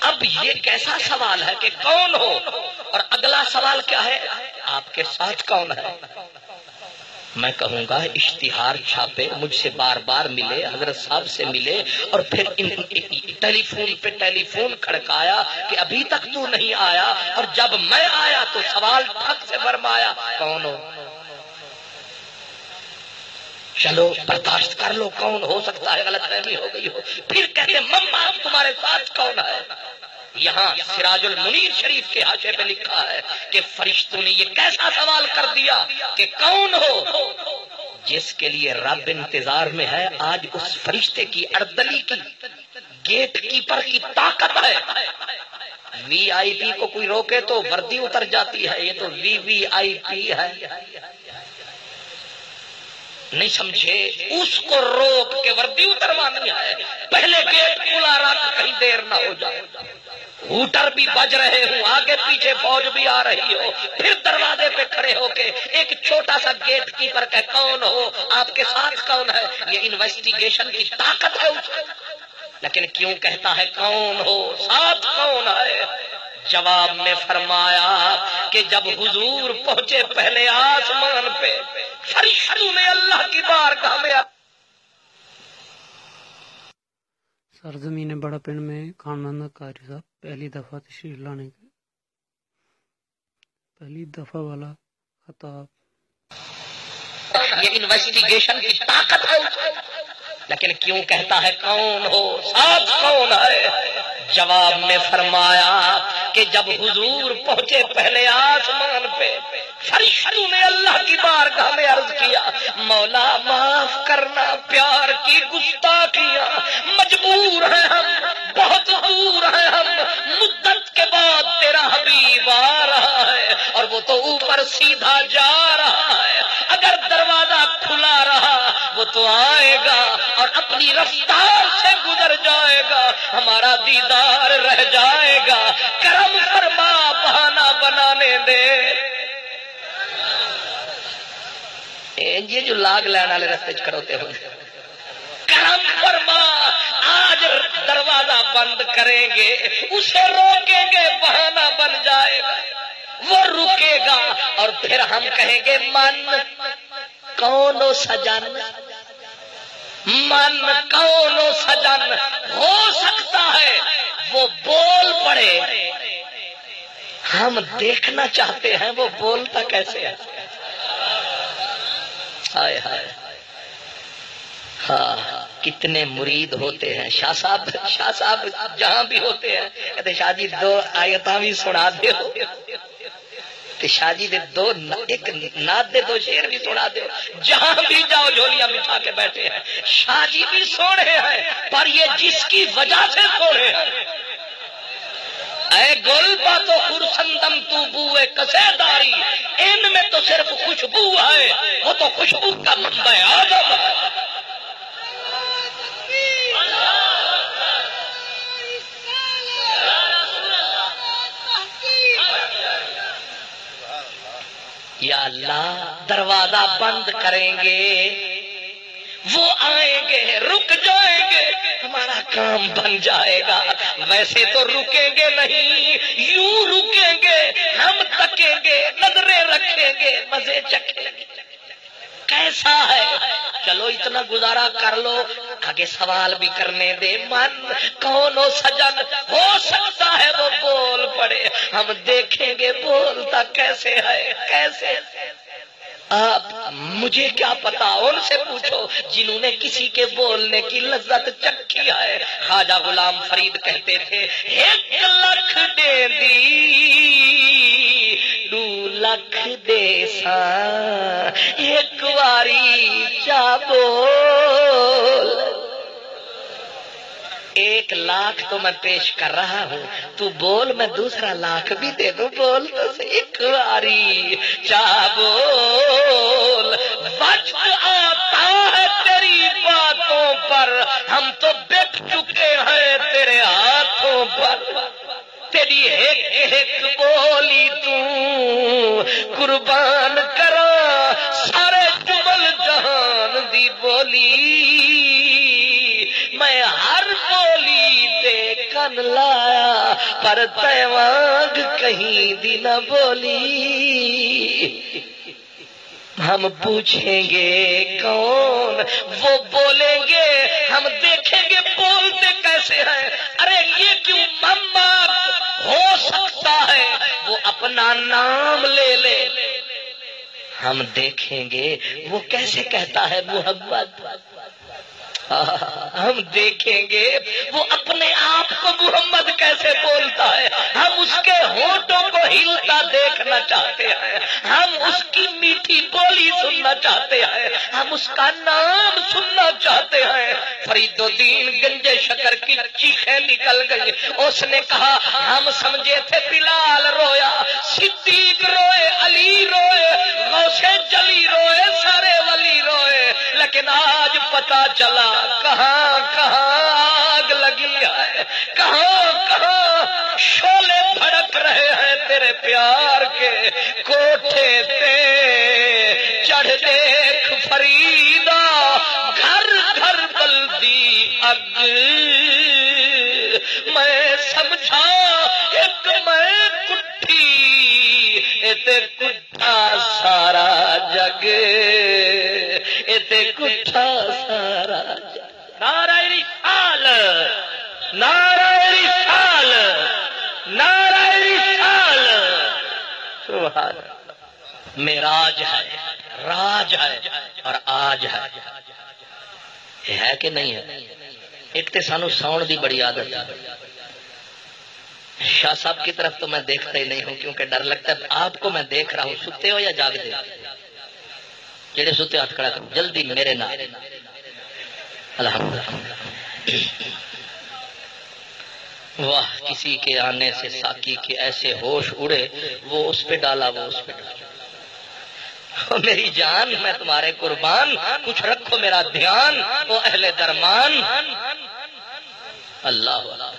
Speaker 2: اب یہ کیسا سوال ہے کہ کون ہو, اور اگلا سوال کیا ہے, آپ کے ساتھ کون ہے؟ میں کہوں گا اشتہار چھاپے, مجھ سے بار بار ملے, حضرت صاحب سے ملے, اور پھر ٹیلی فون پہ ٹیلی فون کھڑکایا کہ ابھی تک تو نہیں آیا, اور جب میں آیا تو سوال ٹھک سے فرمایا کون ہو. چلو برداشت کر لو, کون ہو سکتا ہے غلط فہمی ہو گئی ہو. پھر کہتے مما تمہارے ساتھ کون ہے؟ یہاں سراج المنیر شریف کے حاشے پہ لکھا ہے کہ فرشتوں نے یہ کیسا سوال کر دیا کہ کون ہو. جس کے لیے رب انتظار میں ہے, آج اس فرشتے کی اردلی کی گیٹ کیپر کی طاقت ہے. وی آئی پی کو کوئی روکے تو وردی اتر جاتی ہے, یہ تو وی آئی پی ہے. نہیں سمجھے, اس کو روک کے وردی اتروانی ہے. پہلے گیٹ کھلا رکھ, کہیں دیر نہ ہو جائے. ہوٹر بھی بج رہے ہوں, آگے پیچھے فوج بھی آ رہی ہو, پھر دروازے پہ کھڑے ہو کے ایک چھوٹا سا گیٹ کیپر کہ کون ہو, آپ کے ساتھ کون ہے. یہ انویسٹیگیشن کی طاقت ہے اس. لیکن کیوں کہتا ہے کون ہو, ساتھ کون ہے؟ جواب میں فرمایا کہ جب حضور پہنچے پہلے آسمان پہ، فرشتوں نے اللہ کی بارگاہ میں
Speaker 4: سرزمین بڑا پنڈ میں خانمندہ قاری صاحب پہلی دفعہ تشریف لانے کے پہلی دفعہ والا خطاب.
Speaker 2: یہ انویسٹیگیشن کی طاقت ہے، لیکن کیوں کہتا ہے کون ہو، ساتھ کون ہے؟ جواب میں فرمایا کہ جب حضور پہنچے پہلے آسمان پہ، فرشتوں نے اللہ کی بارگاہ میں عرض کیا مولا معاف کرنا، پیار کی گستاخیاں، مجبور ہیں ہم، بہت دور ہیں ہم، مدت کے بعد تیرا حبیب آ رہا ہے اور وہ تو اوپر سیدھا جا رہا ہے، اگر دروازہ کھلا رہا وہ تو آئے گا اور اپنی رفتار سے گزر جائے گا، ہمارا دیدار رہ جائے گا، کرم فرما، بہانہ بنانے دے. یہ جو لاگ لین والے رستے کروتے ہو، کرم فرما، آج دروازہ بند کریں گے، اسے روکیں گے، بہانہ بن جائے گا، وہ رکے گا اور پھر ہم کہیں گے من کون سجن، من کون سجن، ہو سکتا ہے وہ بول پڑے، ہم دیکھنا چاہتے ہیں وہ بولتا کیسے ہے. ہائے ہائے، ہاں کتنے مرید ہوتے ہیں. شاہ صاحب جہاں بھی ہوتے ہیں کہتے شاہ جی 2 آیتاں بھی سنا دے ہو، شاہ جی دے 2 ایک نعت دے 2 شعر بھی سنا دے. جہاں بھی جاؤ جھولیاں بچھا کے بیٹھے ہیں. شاہ جی بھی سوڑے ہیں، پر یہ جس کی وجہ سے سوڑے ہیں. اے گل باتو خرسندم تو بوئے کسے داری، ان میں تو صرف خوشبو ہے، وہ تو خوشبو کا منبع آدم ہے. یا اللہ دروازہ بند کریں گے، وہ آئیں گے، رک جائیں گے، ہمارا کام بن جائے گا. ویسے تو رکیں گے نہیں، یوں رکیں گے، ہم تکیں گے، نظریں رکھیں گے، مزے چکھیں گے. کیسا ہے؟ چلو اتنا گزارا کر لو، آگے سوال بھی کرنے دے. من کون سجن، ہو سکتا ہے وہ بول پڑے، ہم دیکھیں گے بولتا کیسے ہے، کیسے. آپ مجھے کیا پتا، ان سے پوچھو جنہوں نے کسی کے بولنے کی لذت چکھی ہے. خواجہ غلام فرید کہتے تھے 1 لکھ دے دی 2 لکھ دے سا، ایک واری چا بول. 1 لاکھ تو میں پیش کر رہا ہوں، تو بول میں 2 لاکھ بھی دے دوں، بول تو ایک باری چاہ بول. وقت آتا ہے تیری باتوں پر، ہم تو بک چکے ہیں تیرے ہاتھوں پر. تیری ایک بولی تو قربان کرا، سارے جمل جہان دی بولی، میں ہر بولی تے کن لایا، پر تے وانگ کہیں دی نہ بولی. ہم پوچھیں گے کون، وہ بولیں گے، ہم دیکھیں گے بولتے کیسے ہیں. ارے یہ کیوں مما ہو سکتا ہے وہ اپنا نام لے لے، ہم دیکھیں گے وہ کیسے کہتا ہے محبت. ہم دیکھیں گے وہ اپنے آپ کو محمد کیسے بولتا ہے، ہم اس کے ہونٹوں کو ہلتا دیکھنا چاہتے ہیں، ہم اس کی میٹھی بولی سننا چاہتے ہیں، ہم اس کا نام سننا چاہتے ہیں. فرید الدین گنجے شکر کی چیخیں نکل گئی. اس نے کہا ہم سمجھے تھے بلال رویا، صدیق روئے، علی روئے، غوث جلی روئے، سارے ولی روئے، لیکن آج پتا چلا کہاں کہاں آگ لگی ہے، کہاں کہاں شعلے بھڑک رہے ہیں تیرے پیار کے. کوٹھے تے چڑھ دیکھ فریدا، گھر گھر بلدی اگ. میں سمجھا ایک میں گے اتے کٹھا سارا
Speaker 3: نعرہ رسالت نعرہ رسالت نعرہ رسالت
Speaker 2: سبحان معراج ہے راج ہے اور آج ہے یہ ہے کہ نہیں ہے ایک تے سانو ساؤن دی بڑی عادت ہے شاہ صاحب کی طرف تو میں دیکھتا ہی نہیں ہوں کیونکہ ڈر لگتا ہے آپ کو میں دیکھ رہا ہوں ستے ہو یا جاگتے جڑے ستے ہاتھ کھڑا کرو جلدی میرے نام الحمدللہ واہ کسی کے آنے سے ساکی کے ایسے ہوش اڑے وہ اس پہ ڈالا وہ اس پہ ڈالا میری جان میں تمہارے قربان کچھ رکھو میرا دھیان وہ اہل درمان اللہ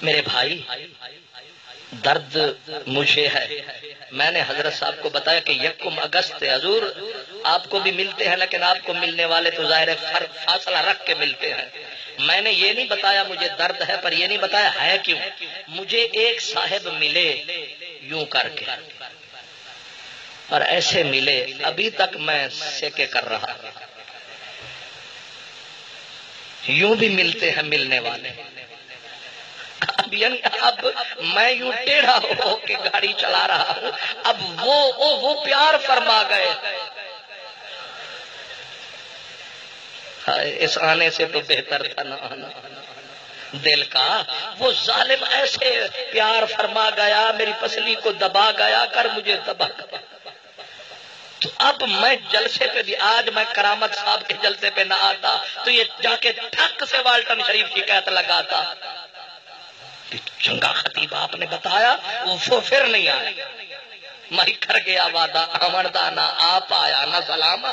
Speaker 2: میرے بھائی درد مجھے ہے میں نے حضرت صاحب کو بتایا کہ 1 اگست حضور آپ کو بھی ملتے ہیں لیکن آپ کو ملنے والے تو ظاہر فاصلہ رکھ کے ملتے ہیں میں نے یہ نہیں بتایا مجھے درد ہے پر یہ نہیں بتایا ہے کیوں مجھے ایک صاحب ملے یوں کر کے اور ایسے ملے ابھی تک میں سیکے کر رہا یوں بھی ملتے ہیں ملنے والے اب یعنی اب میں یوں ٹیڑھا ہو کے گاڑی چلا رہا ہوں اب وہ پیار فرما گئے اس آنے سے تو بہتر تھا نہ آنا دل کا وہ ظالم ایسے پیار فرما گیا میری پسلی کو دبا گیا کر مجھے دبا گیا تو اب میں جلسے پہ بھی آج میں کرامت صاحب کے جلسے پہ نہ آتا تو یہ جا کے ٹھک سے والٹن شریف شکایت لگاتا چنگا خطیب آپ نے بتایا وہ پھر نہیں آیا میں کر گیا وعدہ آمردہ نہ آپ آیا نہ سلام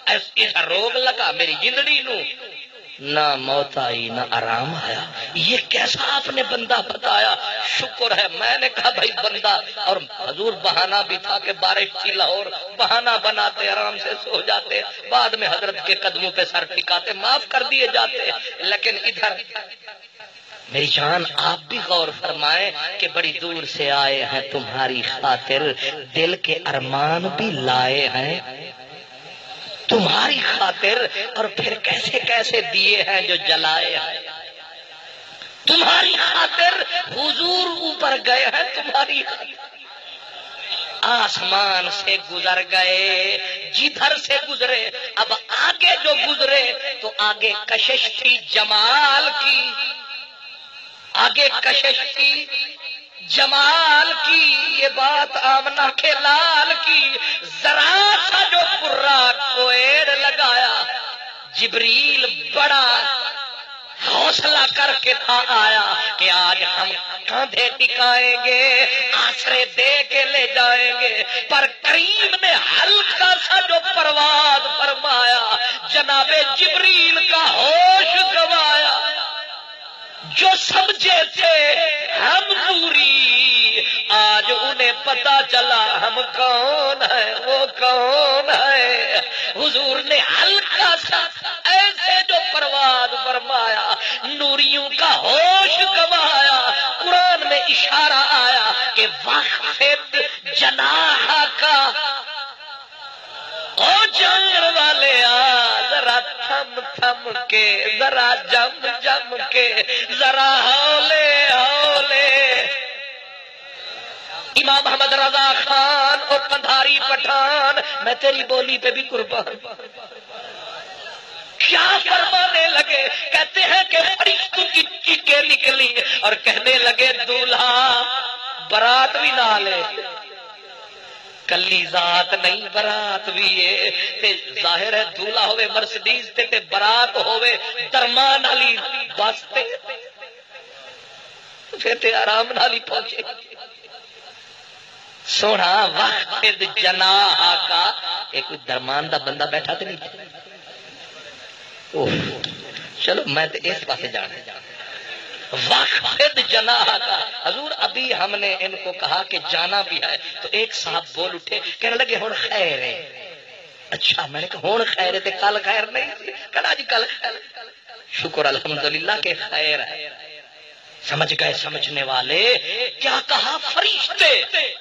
Speaker 2: ایسا روگ لگا میری زندگی نو نہ موت آئی نہ آرام آیا یہ کیسا آپ نے بندہ بتایا شکر ہے میں نے کہا بھائی بندہ اور حضور بہانہ بھی تھا کہ بارش تھی لاہور بہانہ بناتے آرام سے سو جاتے بعد میں حضرت کے قدموں پہ سر ٹکاتے معاف کر دیے جاتے لیکن ادھر میری جان آپ بھی غور فرمائیں کہ بڑی دور سے آئے ہیں تمہاری خاطر دل کے ارمان بھی لائے ہیں تمہاری خاطر اور پھر کیسے کیسے دیے ہیں جو جلائے ہیں تمہاری خاطر حضور اوپر گئے ہیں تمہاری آسمان سے گزر گئے جدھر سے گزرے اب آگے جو گزرے تو آگے کشش تھی جمال کی آگے کشش تھی جمال کی یہ بات آمنہ کے لال کی ذرا سا جو قرہ کوئیڑ لگایا جبریل بڑا حوصلہ کر کے تھا آیا کہ آج ہم کاندھے ٹکائیں گے آسرے دے کے لے جائیں گے پر کریم نے ہلکا سا جو پرواز فرمایا جناب جبریل کا ہوش گوایا جو سمجھے تھے ہم دوری آج انہیں پتا چلا ہم کون ہیں وہ کون ہے حضور نے ہلکا سا ایسے جو پرواز فرمایا نوریوں کا ہوش گوایا قرآن میں اشارہ آیا کہ وقفت جناح کا او جان والے ذرا تھم تھم کے ذرا جم جم کے ذرا ہولے ہولے امام محمد رضا خان اور کندھاری پٹھان میں تیری بولی پہ بھی قربان کیا فرمانے لگے کہتے ہیں کہ فرشتوں کی چیخیں نکلی اور کہنے لگے دولہا برات بھی نہ لے کلی ذات نہیں برات بھی ہے ظاہر ہے دولہا ہوئے مرسڈیز تے برات ہوئے درمان علی بس تے پھر تے آرام نالی پہنچے سونا وقت جناح کا ایک درمان دا بندہ بیٹھا تے نہیں چلو میں تے اس پاسے جانا وقت جناح کا حضور ابھی ہم نے ان کو کہا کہ جانا بھی ہے تو ایک صاحب بول اٹھے کہنے لگے ہون خیر ہے اچھا میں نے کہا ہون خیر ہے تے کل خیر نہیں کہا جی کل خیر شکر الحمدللہ کہ خیر ہے سمجھ گئے سمجھنے والے؟ کیا کہا فرشتے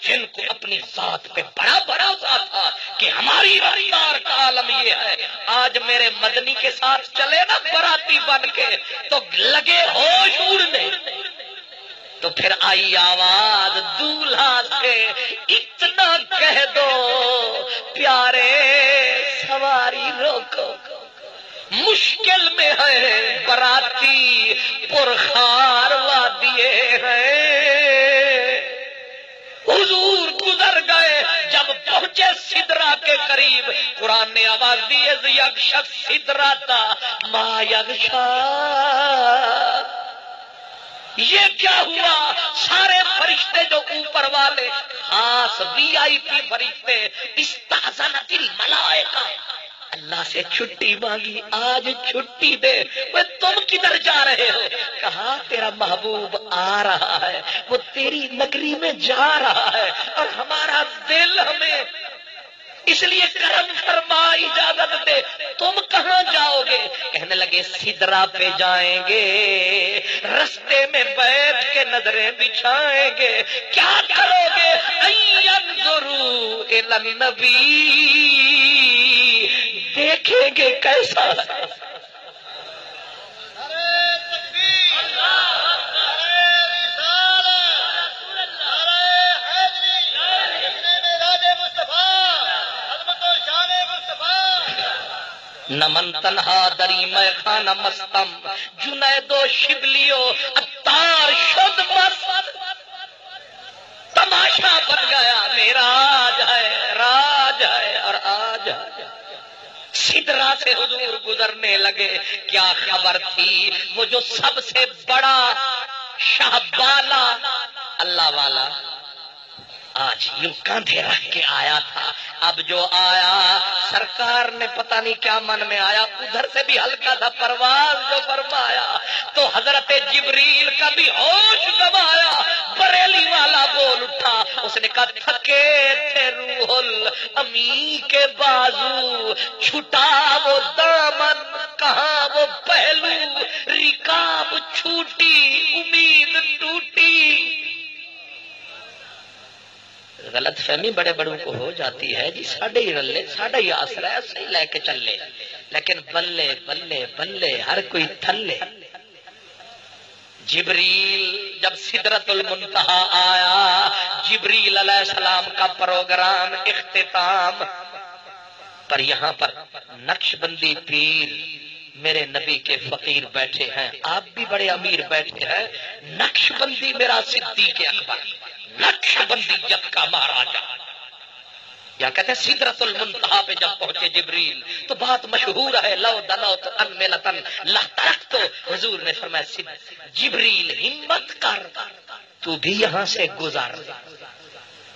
Speaker 2: جن کو اپنی ذات پہ بڑا بھروسہ تھا کہ ہماری رفتار کا عالم یہ ہے، آج میرے مدنی کے ساتھ چلے نا براتی بن کے تو لگے ہوش اڑنے۔ تو پھر آئی آواز دولہا سے، اتنا کہہ دو پیارے سواری روکو، مشکل میں ہے براتی پرخار وادیے ہیں۔ حضور گزر گئے، جب پہنچے سدرا کے قریب قرآن نے آواز دی یغشا سدراتا ما یغشا۔ یہ کیا ہوا؟ سارے فرشتے جو اوپر والے خاص وی آئی پی فرشتے استاذنت الملائکہ، اللہ سے چھٹی مانگی، آج چھٹی دے۔ وہ تم کدھر جا رہے ہو؟ کہا تیرا محبوب آ رہا ہے، وہ تیری نگری میں جا رہا ہے اور ہمارا دل ہمیں اس لیے کرم فرما اجازت دے، تم کہاں جاؤ گے؟ کہنے لگے سدرا پہ جائیں گے، رستے میں بیٹھ کے نظریں بچھائیں گے۔ کیا کرو گے؟ انظروا الی النبی، دیکھیں گے کیسا ہے۔ نمن تنہا دری میں خانہ مستم، جنید و شبلیو اتار شد مست۔ تماشا بن گیا، میرا راج ہے اور آج ہے۔ سدرا سے حضور گزرنے لگے، کیا خبر تھی؟ وہ جو سب سے بڑا شہبالا اللہ والا آج یوں کاندھے رکھ کے آیا تھا، اب جو آیا سرکار نے پتہ نہیں کیا من میں آیا، ادھر سے بھی ہلکا تھا پرواز جو فرمایا تو حضرت جبریل کا بھی ہوش گوایا۔ بریلی والا بول اٹھا، اس نے کہا تھکے تھے روح الامی کے بازو، چھٹا وہ دامن کہاں وہ پہلو، رکاب چھوٹی امید ٹوٹی۔ غلط فہمی بڑے بڑوں کو ہو جاتی ہے جی، ساڈے ہی رلے ساڈا ہی آسرا ہے، صحیح لے کے چلے، لیکن بلے بلے بلے ہر کوئی تھلے۔ جبریل جب سدرۃ المنتہا آیا، جبریل علیہ السلام کا پروگرام اختتام پر یہاں پر نقش بندی پیر میرے نبی کے فقیر بیٹھے ہیں، آپ بھی بڑے امیر بیٹھے ہیں، نقش بندی میرا صدیق اکبر، نقش بندی جب کا مہاراجا۔ یا کہتے ہیں سدرۃ المنتہا پہ جب پہنچے جبریل تو بات مشہور ہے، لو دنوت ان ملتن لترکت، حضور نے فرمایا جبریل ہمت کر، تو بھی یہاں سے گزر۔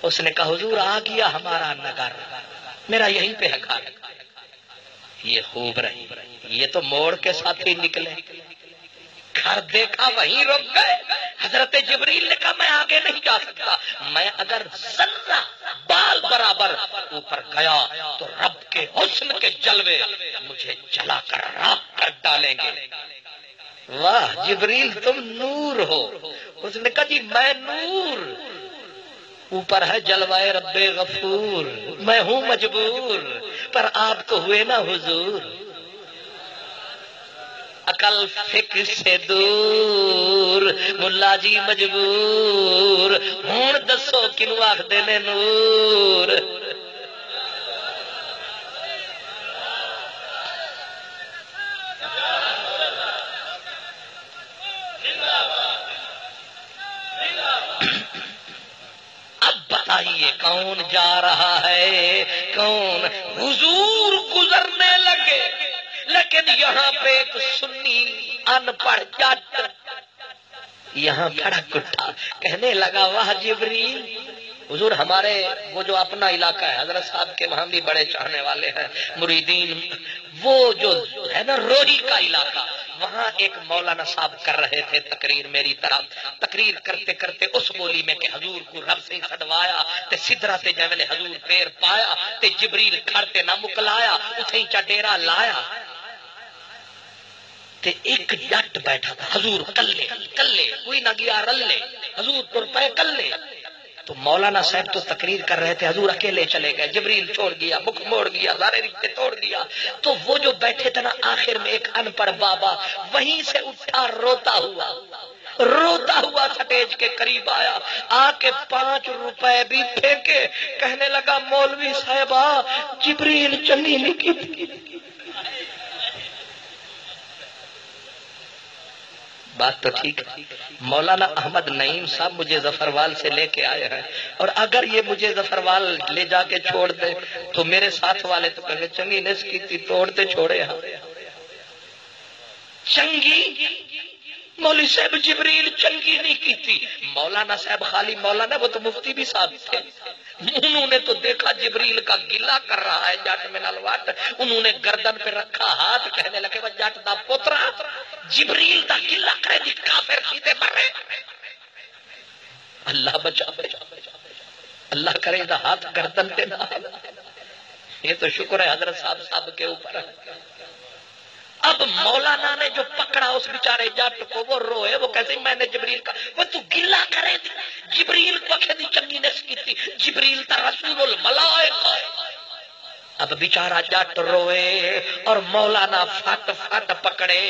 Speaker 2: اس نے کہا حضور آ گیا ہمارا نگر، میرا یہیں پہ ہے گھر۔ یہ خوب رہی، یہ تو موڑ کے ساتھ ہی نکلے، گھر دیکھا وہیں رک گئے۔ حضرت جبریل نے کہا میں آگے نہیں جا سکتا، میں اگر ذرہ بال برابر اوپر گیا تو رب کے حسن کے جلوے مجھے جلا کر راکھ کر ڈالیں گے۔ واہ جبریل تم نور ہو۔ اس نے کہا جی میں نور، اوپر ہے جلوائے رب غفور، میں ہوں مجبور، پر آپ تو ہوئے نا حضور۔ عقل فکر سے دور، ملا جی مجبور، ہوں دسو کنو آخدے نے نور۔ اب بتائیے کون جا رہا ہے، کون؟ حضور گزرنے لگے، لیکن یہاں پہ ایک سنی ان پڑھ جٹ یہاں کھڑا کٹھا کہنے لگا واہ جبریل، حضور ہمارے وہ جو اپنا علاقہ ہے حضرت صاحب کے وہاں بھی بڑے چاہنے والے ہیں مریدین، وہ جو ہے نا روہی کا علاقہ، وہاں ایک مولانا صاحب کر رہے تھے تقریر میری طرف، تقریر کرتے کرتے اس بولی میں کہ حضور کو رب سے سدوایا تے سدرا تے جے حضور پیر پایا تے جبریل کھڑتے نہ مکلایا اتھے چا ڈیرا لایا۔ تے ایک جٹ بیٹھا تھا حضور کلے کلے کوئی نہ گیا رلے حضور تر پے کلے تو مولانا صاحب تو تقریر کر رہے تھے حضور اکیلے چلے گئے جبریل چھوڑ گیا بک موڑ گیا سارے رشتے توڑ گیا تو وہ جو بیٹھے تھے نا آخر میں ایک ان پڑھ بابا وہیں سے اٹھا روتا ہوا سٹیج کے قریب آیا آ کے 5 روپے بھی پھینکے کہنے لگا مولوی صاحبہ جبریل چنگی نہیں کی بات تو ٹھیک ہے مولانا احمد نعیم صاحب مجھے ظفروال سے لے کے آئے ہیں اور اگر یہ مجھے ظفروال لے جا کے چھوڑ دے تو میرے ساتھ والے تو کہیں چنگی نس کی تھی توڑتے چھوڑے ہاں چنگی مولوی صاحب جبریل چنگی نہیں کی تھی مولانا صاحب خالی مولانا وہ تو مفتی بھی صاحب تھے انہوں نے تو دیکھا جبریل کا گلہ کر رہا ہے جٹ میں نلوٹ انہوں نے گردن پہ رکھا ہاتھ کہنے لگے وہ جٹ دا پوترا جبریل دا گلہ کرے دی کافر سیدھے مرے اللہ بچا اللہ کرے دا ہاتھ گردن پہ نہ یہ تو شکر ہے حضرت صاحب کے اوپر اب مولانا نے جو پکڑا اس بیچارے جٹ کو وہ روئے وہ کہتے میں نے جبریل کا وہ تو گلہ کرے دی جبریل کو کہتی چنگی نس کی تھی جبریل تا رسول الملائکہ اب بیچارہ جٹ روئے اور مولانا فٹ پکڑے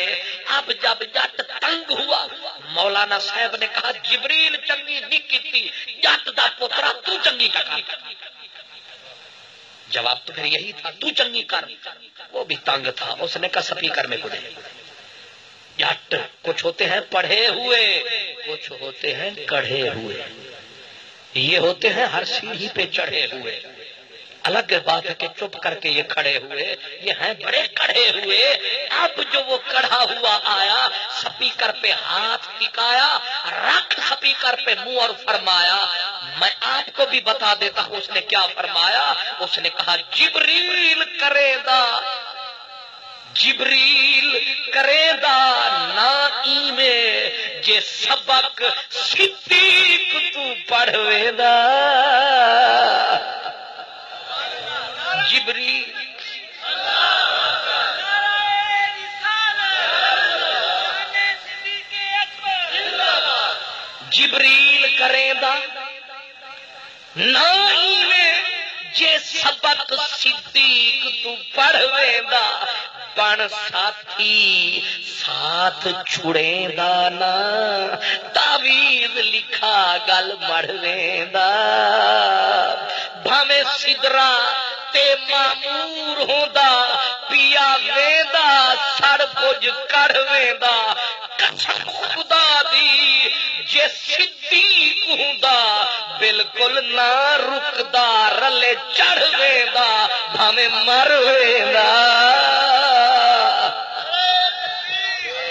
Speaker 2: اب جب جٹ تنگ ہوا مولانا صاحب نے کہا جبریل چنگی نہیں کی تھی جٹ دا پترا تو چنگی کا جواب تو پھر یہی تھا تو چنگی کر وہ بھی تنگ تھا اس نے کہا سپیکر میں کچھ جٹ کچھ ہوتے ہیں پڑھے ہوئے کچھ ہوتے ہیں کڑھے ہوئے یہ ہوتے ہیں ہر سیڑھی پہ چڑھے ہوئے الگ بات ہے کہ چپ کر کے یہ کھڑے ہوئے یہ ہیں بڑے کڑھے ہوئے اب جو وہ کڑھا ہوا آیا سپیکر پہ ہاتھ ٹکایا رکھ سپیکر پہ منہ اور فرمایا میں آپ کو بھی بتا دیتا ہوں اس نے کیا فرمایا اس نے کہا جبریل کرے دا نا میں جے سبق صدیق تو پڑھوے دا جبریل کرے دا نائی میں جے سبق صدیق تو پڑھوے دا بن ساتھی ساتھ چھڑے دا نا تعویذ لکھا گل مڑوے دا بھاویں سدرا تے مامور ہوندا پیا ویندا سڑ کچھ کڑ ویندا قسم خدا دی جے صدیق ہوندا بالکل نہ رکدا رلے چڑھ ویندا بھاویں مر ویندا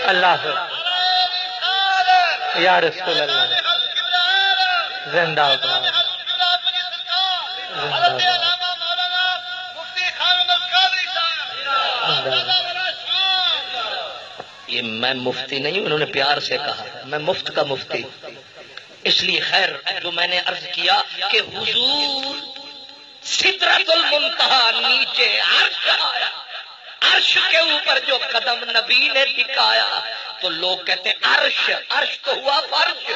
Speaker 2: اللہ یا رسول اللہ زندہ باد یہ میں مفتی نہیں انہوں نے پیار سے کہا میں مفت کا مفتی اس لیے خیر جو میں نے عرض کیا کہ حضور سدرۃ المنتہا نیچے عرش آیا عرش کے اوپر جو قدم نبی نے ٹکایا تو لوگ کہتے ہیں عرش تو ہوا فرش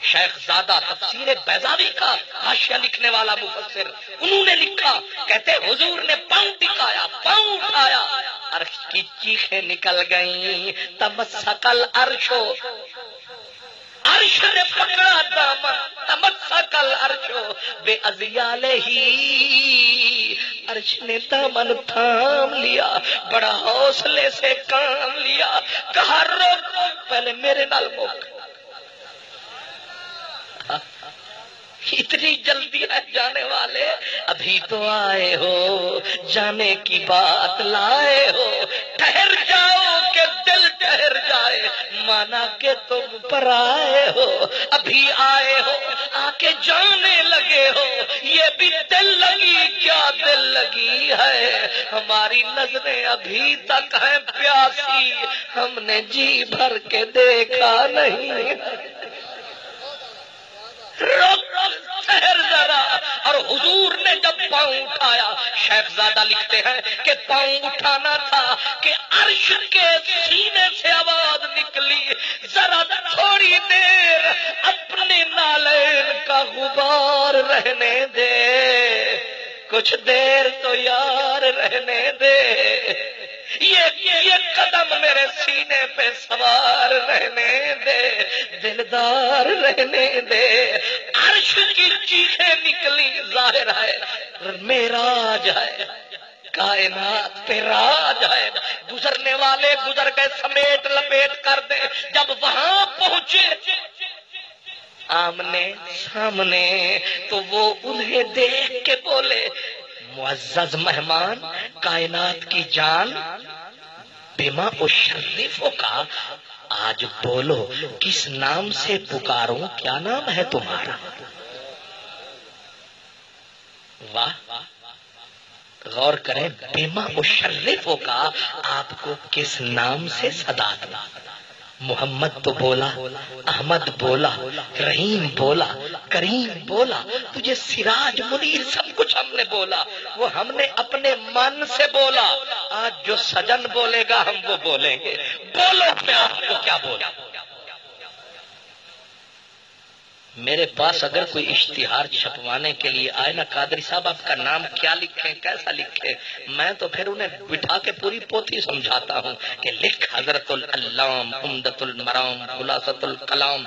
Speaker 2: شیخ زادہ تفسیر بیضاوی کا حاشیہ لکھنے والا مفسر انہوں نے لکھا کہتے حضور نے پاؤں ٹکایا پاؤں اٹھایا عرش کی چیخیں نکل گئیں تمسک العرش عرش نے پکڑا دامن تمسک العرش بے ازیالہ عرش نے دامن تھام لیا بڑا حوصلے سے کام لیا کہا روکو پہلے میرے نال موک اتنی جلدی ہے جانے والے ابھی تو آئے ہو جانے کی بات لائے ہو ٹھہر جاؤ کہ دل ٹھہر جائے مانا کہ تم پر آئے ہو ابھی آئے ہو آ کے جانے لگے ہو یہ بھی دل لگی کیا دل لگی ہے ہماری نظریں ابھی تک ہیں پیاسی ہم نے جی بھر کے دیکھا نہیں ٹھہر ذرا. اور حضور نے جب پاؤں اٹھایا، شیخ زادہ لکھتے ہیں کہ پاؤں اٹھانا تھا کہ عرش کے سینے سے آواز نکلی، ذرا تھوڑی دیر اپنے نالین کا غبار رہنے دے، کچھ دیر تو یار رہنے دے، یہ قدم میرے سینے پہ سوار رہنے دے، دلدار رہنے دے. عرش کی چیخیں نکلی، ظاہر ہے معراج ہے، کائنات پہ راج ہے. گزرنے والے گزر گئے، سمیٹ لپیٹ کر دے. جب وہاں پہنچے آمنے سامنے تو وہ انہیں دیکھ کے بولے، معزز مہمان، کائنات کی جان، بما اشرفو کا، آج بولو کس نام سے پکاروں، کیا نام ہے تمہارا؟ واہ، غور کریں، بما اشرفو کا، آپ کو کس نام سے صدا دوں؟ محمد تو بولا، احمد بولا، رحیم بولا، کریم بولا، تجھے سراج منیر سب کچھ ہم نے بولا، وہ ہم نے اپنے من سے بولا. آج جو سجن بولے گا ہم وہ بولیں گے. بولو میں آپ کو کیا بولا. میرے پاس اگر کوئی اشتہار چھپوانے کے لیے آئے نا، قادری صاحب آپ کا نام کیا لکھیں، کیسا لکھیں، میں تو پھر انہیں بٹھا کے پوری پوتھی سمجھاتا ہوں کہ لکھ حضرت العلام، عمدۃ المرام، خلاصۃ الکلام.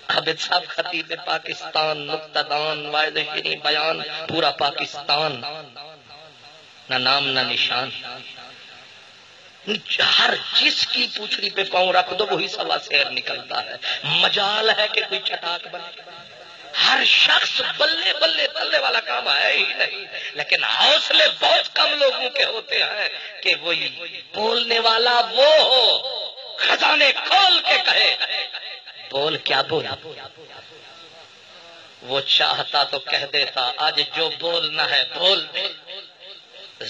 Speaker 2: عابد صاحب خطیب پاکستان، نکتہ دان، واعظ شرعی بیان، پورا پاکستان، نہ نام نہ نشان. ہر جس کی پوچھڑی پہ پاؤں رکھ دو وہی سوا سیر نکلتا ہے. مجال ہے کہ کوئی چٹاک بنے. ہر شخص بلے بلے بلے والا کام ہے ہی نہیں، لیکن حوصلے بہت کم لوگوں کے ہوتے ہیں کہ وہی بولنے والا وہ ہو، خزانے کھول کے کہے بول. کیا بولا؟ وہ چاہتا تو کہہ دیتا آج جو بولنا ہے بول دے،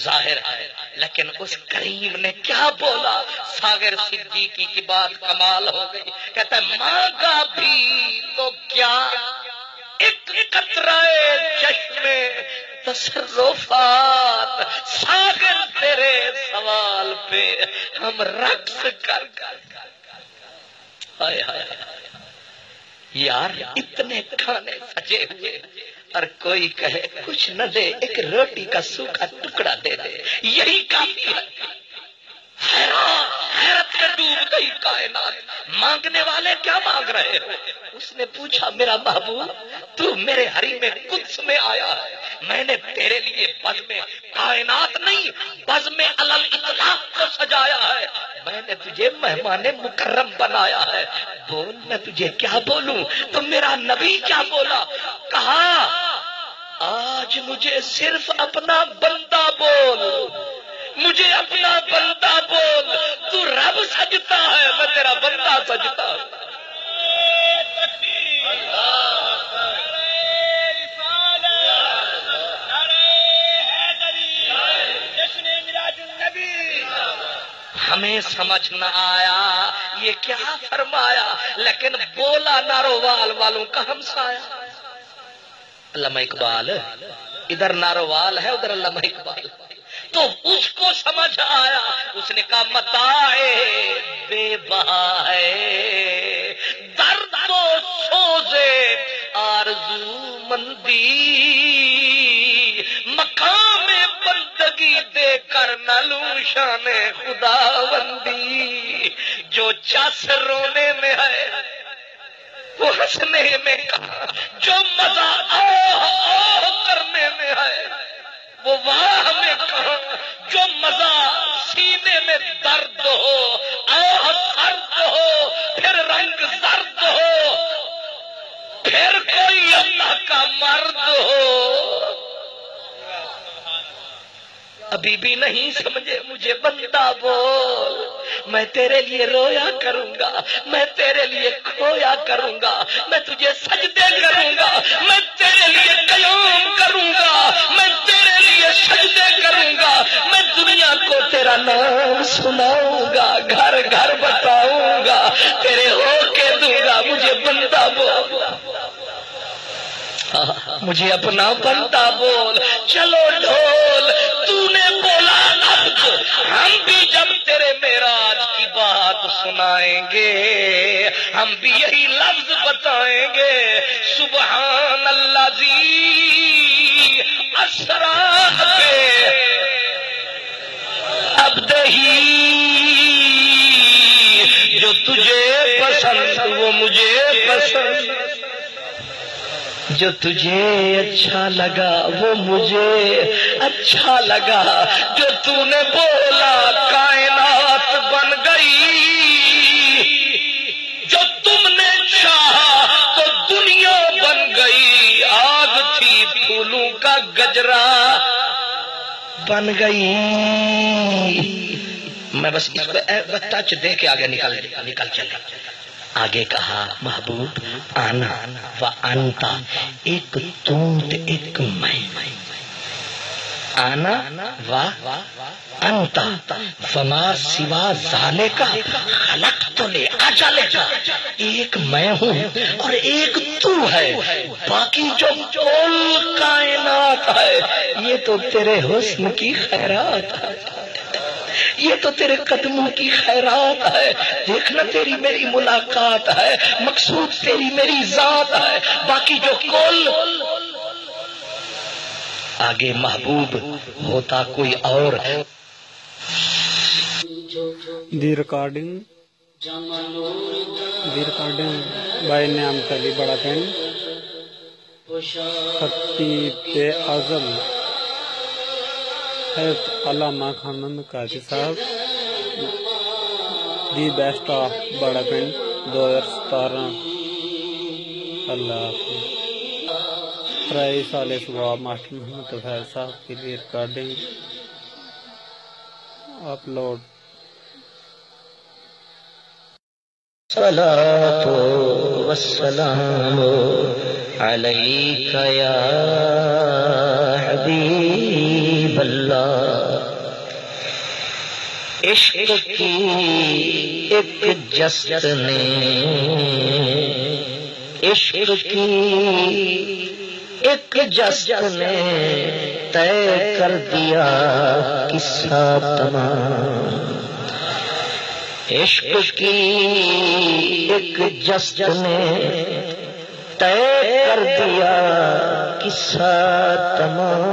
Speaker 2: ظاہر ہے. لیکن اس کریم نے کیا بولا؟ ساغر صدیقی کی بات کمال ہو گئی. کہتا ہے مانگا بھی تو کیا، ایک قطرہ چشمے تصرفات، ساغر تیرے سوال پہ ہم رقص کر ہائے ہائے یار. اتنے کھانے سجے ہوئے اور کوئی کہے کچھ نہ دے، ایک روٹی کا سوکھا ٹکڑا دے دے، یہی کافی ہے. حیرت میں ڈوب گئی کائنات. مانگنے والے کیا مانگ رہے ہو؟ اس نے پوچھا میرا محبوب تو میرے حریم قدس میں آیا ہے، میں نے تیرے لیے بزم کائنات نہیں بزم علل اطلاق کو سجایا ہے، میں نے تجھے مہمان مکرم بنایا ہے، بول میں تجھے کیا بولوں؟ تو میرا نبی کیا بولا؟ کہا آج مجھے صرف اپنا بندہ بول، مجھے اپنا بندہ بول. تو رب سجتا ہے، میں تیرا بندہ سجتا ہوں. ہمیں سمجھ نہ آیا یہ کیا فرمایا، لیکن بولا نارووال والوں کا ہمسایا. علامہ اقبال ادھر نارووال ہے، ادھر علامہ اقبال. تو اس کو سمجھ آیا، اس نے کہا متاع بے بہا ہے، درد و سوزے آرزو مندی، مقام بندگی دے کر نہ لوں شان خداوندی. جو چس رونے میں ہے وہ ہنسنے میں کہاں، جو مزہ آہ کرنے میں ہے وہ واہ میں کہاں، جو مزہ سینے میں درد ہو، آہ درد ہو، پھر رنگ زرد ہو، پھر کوئی اللہ کا مرد ہو. ابھی بھی نہیں سمجھے مجھے بندہ بول، میں تیرے لیے رویا کروں گا، میں تیرے لیے کھویا کروں گا، میں تجھے سجدے کروں گا، میں تیرے لیے قیام کروں گا، میں تیرے لیے سجدے کروں گا، میں دنیا کو تیرا نام سناؤں گا، گھر گھر بتاؤں گا، تیرے ہو کے دوں گا، مجھے بندہ بول. مجھے اپنا بندہ بول، چلو ڈھول تو نے بولا عبد، ہم بھی جب تیرے معراج کی بات سنائیں گے ہم بھی یہی لفظ بتائیں گے، سبحان الذی اسرا بعبدہ، جو تجھے پسند وہ مجھے پسند، جو تجھے اچھا لگا وہ مجھے اچھا لگا، جو تو نے بولا کائنات بن گئی، جو تم نے چاہا تو دنیا بن گئی، آگ تھی پھولوں کا گجرا بن گئی۔ میں بس اس کو ٹچ دے کے آگے نکل چلا۔ آگے کہا محبوب آنا و انتا، ایک تو ایک میں، آنا و انتا فما سوا ذالک خلقت لاجلک، ایک میں ہوں اور ایک تو ہے، باقی جو کل کائنات ہے یہ تو تیرے حسن کی خیرات ہے، یہ تو تیرے قدموں کی خیرات ہے، دیکھنا تیری میری ملاقات ہے، مقصود تیری میری ذات ہے، باقی جو کل۔ آگے محبوب ہوتا کوئی اور۔
Speaker 4: دی ریکارڈنگ بائی نعمت علی بڑا پنڈ، خطیب اعظم حضرت علامہ خانند قادری صاحب، دی بیسٹ آف بڑا پنڈ 2017۔ اللہ حافظ۔ رائے صالح ثواب ماسٹر محمد طفیل صاحب کی لیے ریکارڈنگ اپلوڈ۔
Speaker 1: صلاۃ والسلام علیک یا حبیب اللہ، عشق کی ایک جست نے، عشق کی ایک جست نے طے کر دیا قصہ تمام، عشق کی ایک جست نے طے کر دیا قصہ تمام،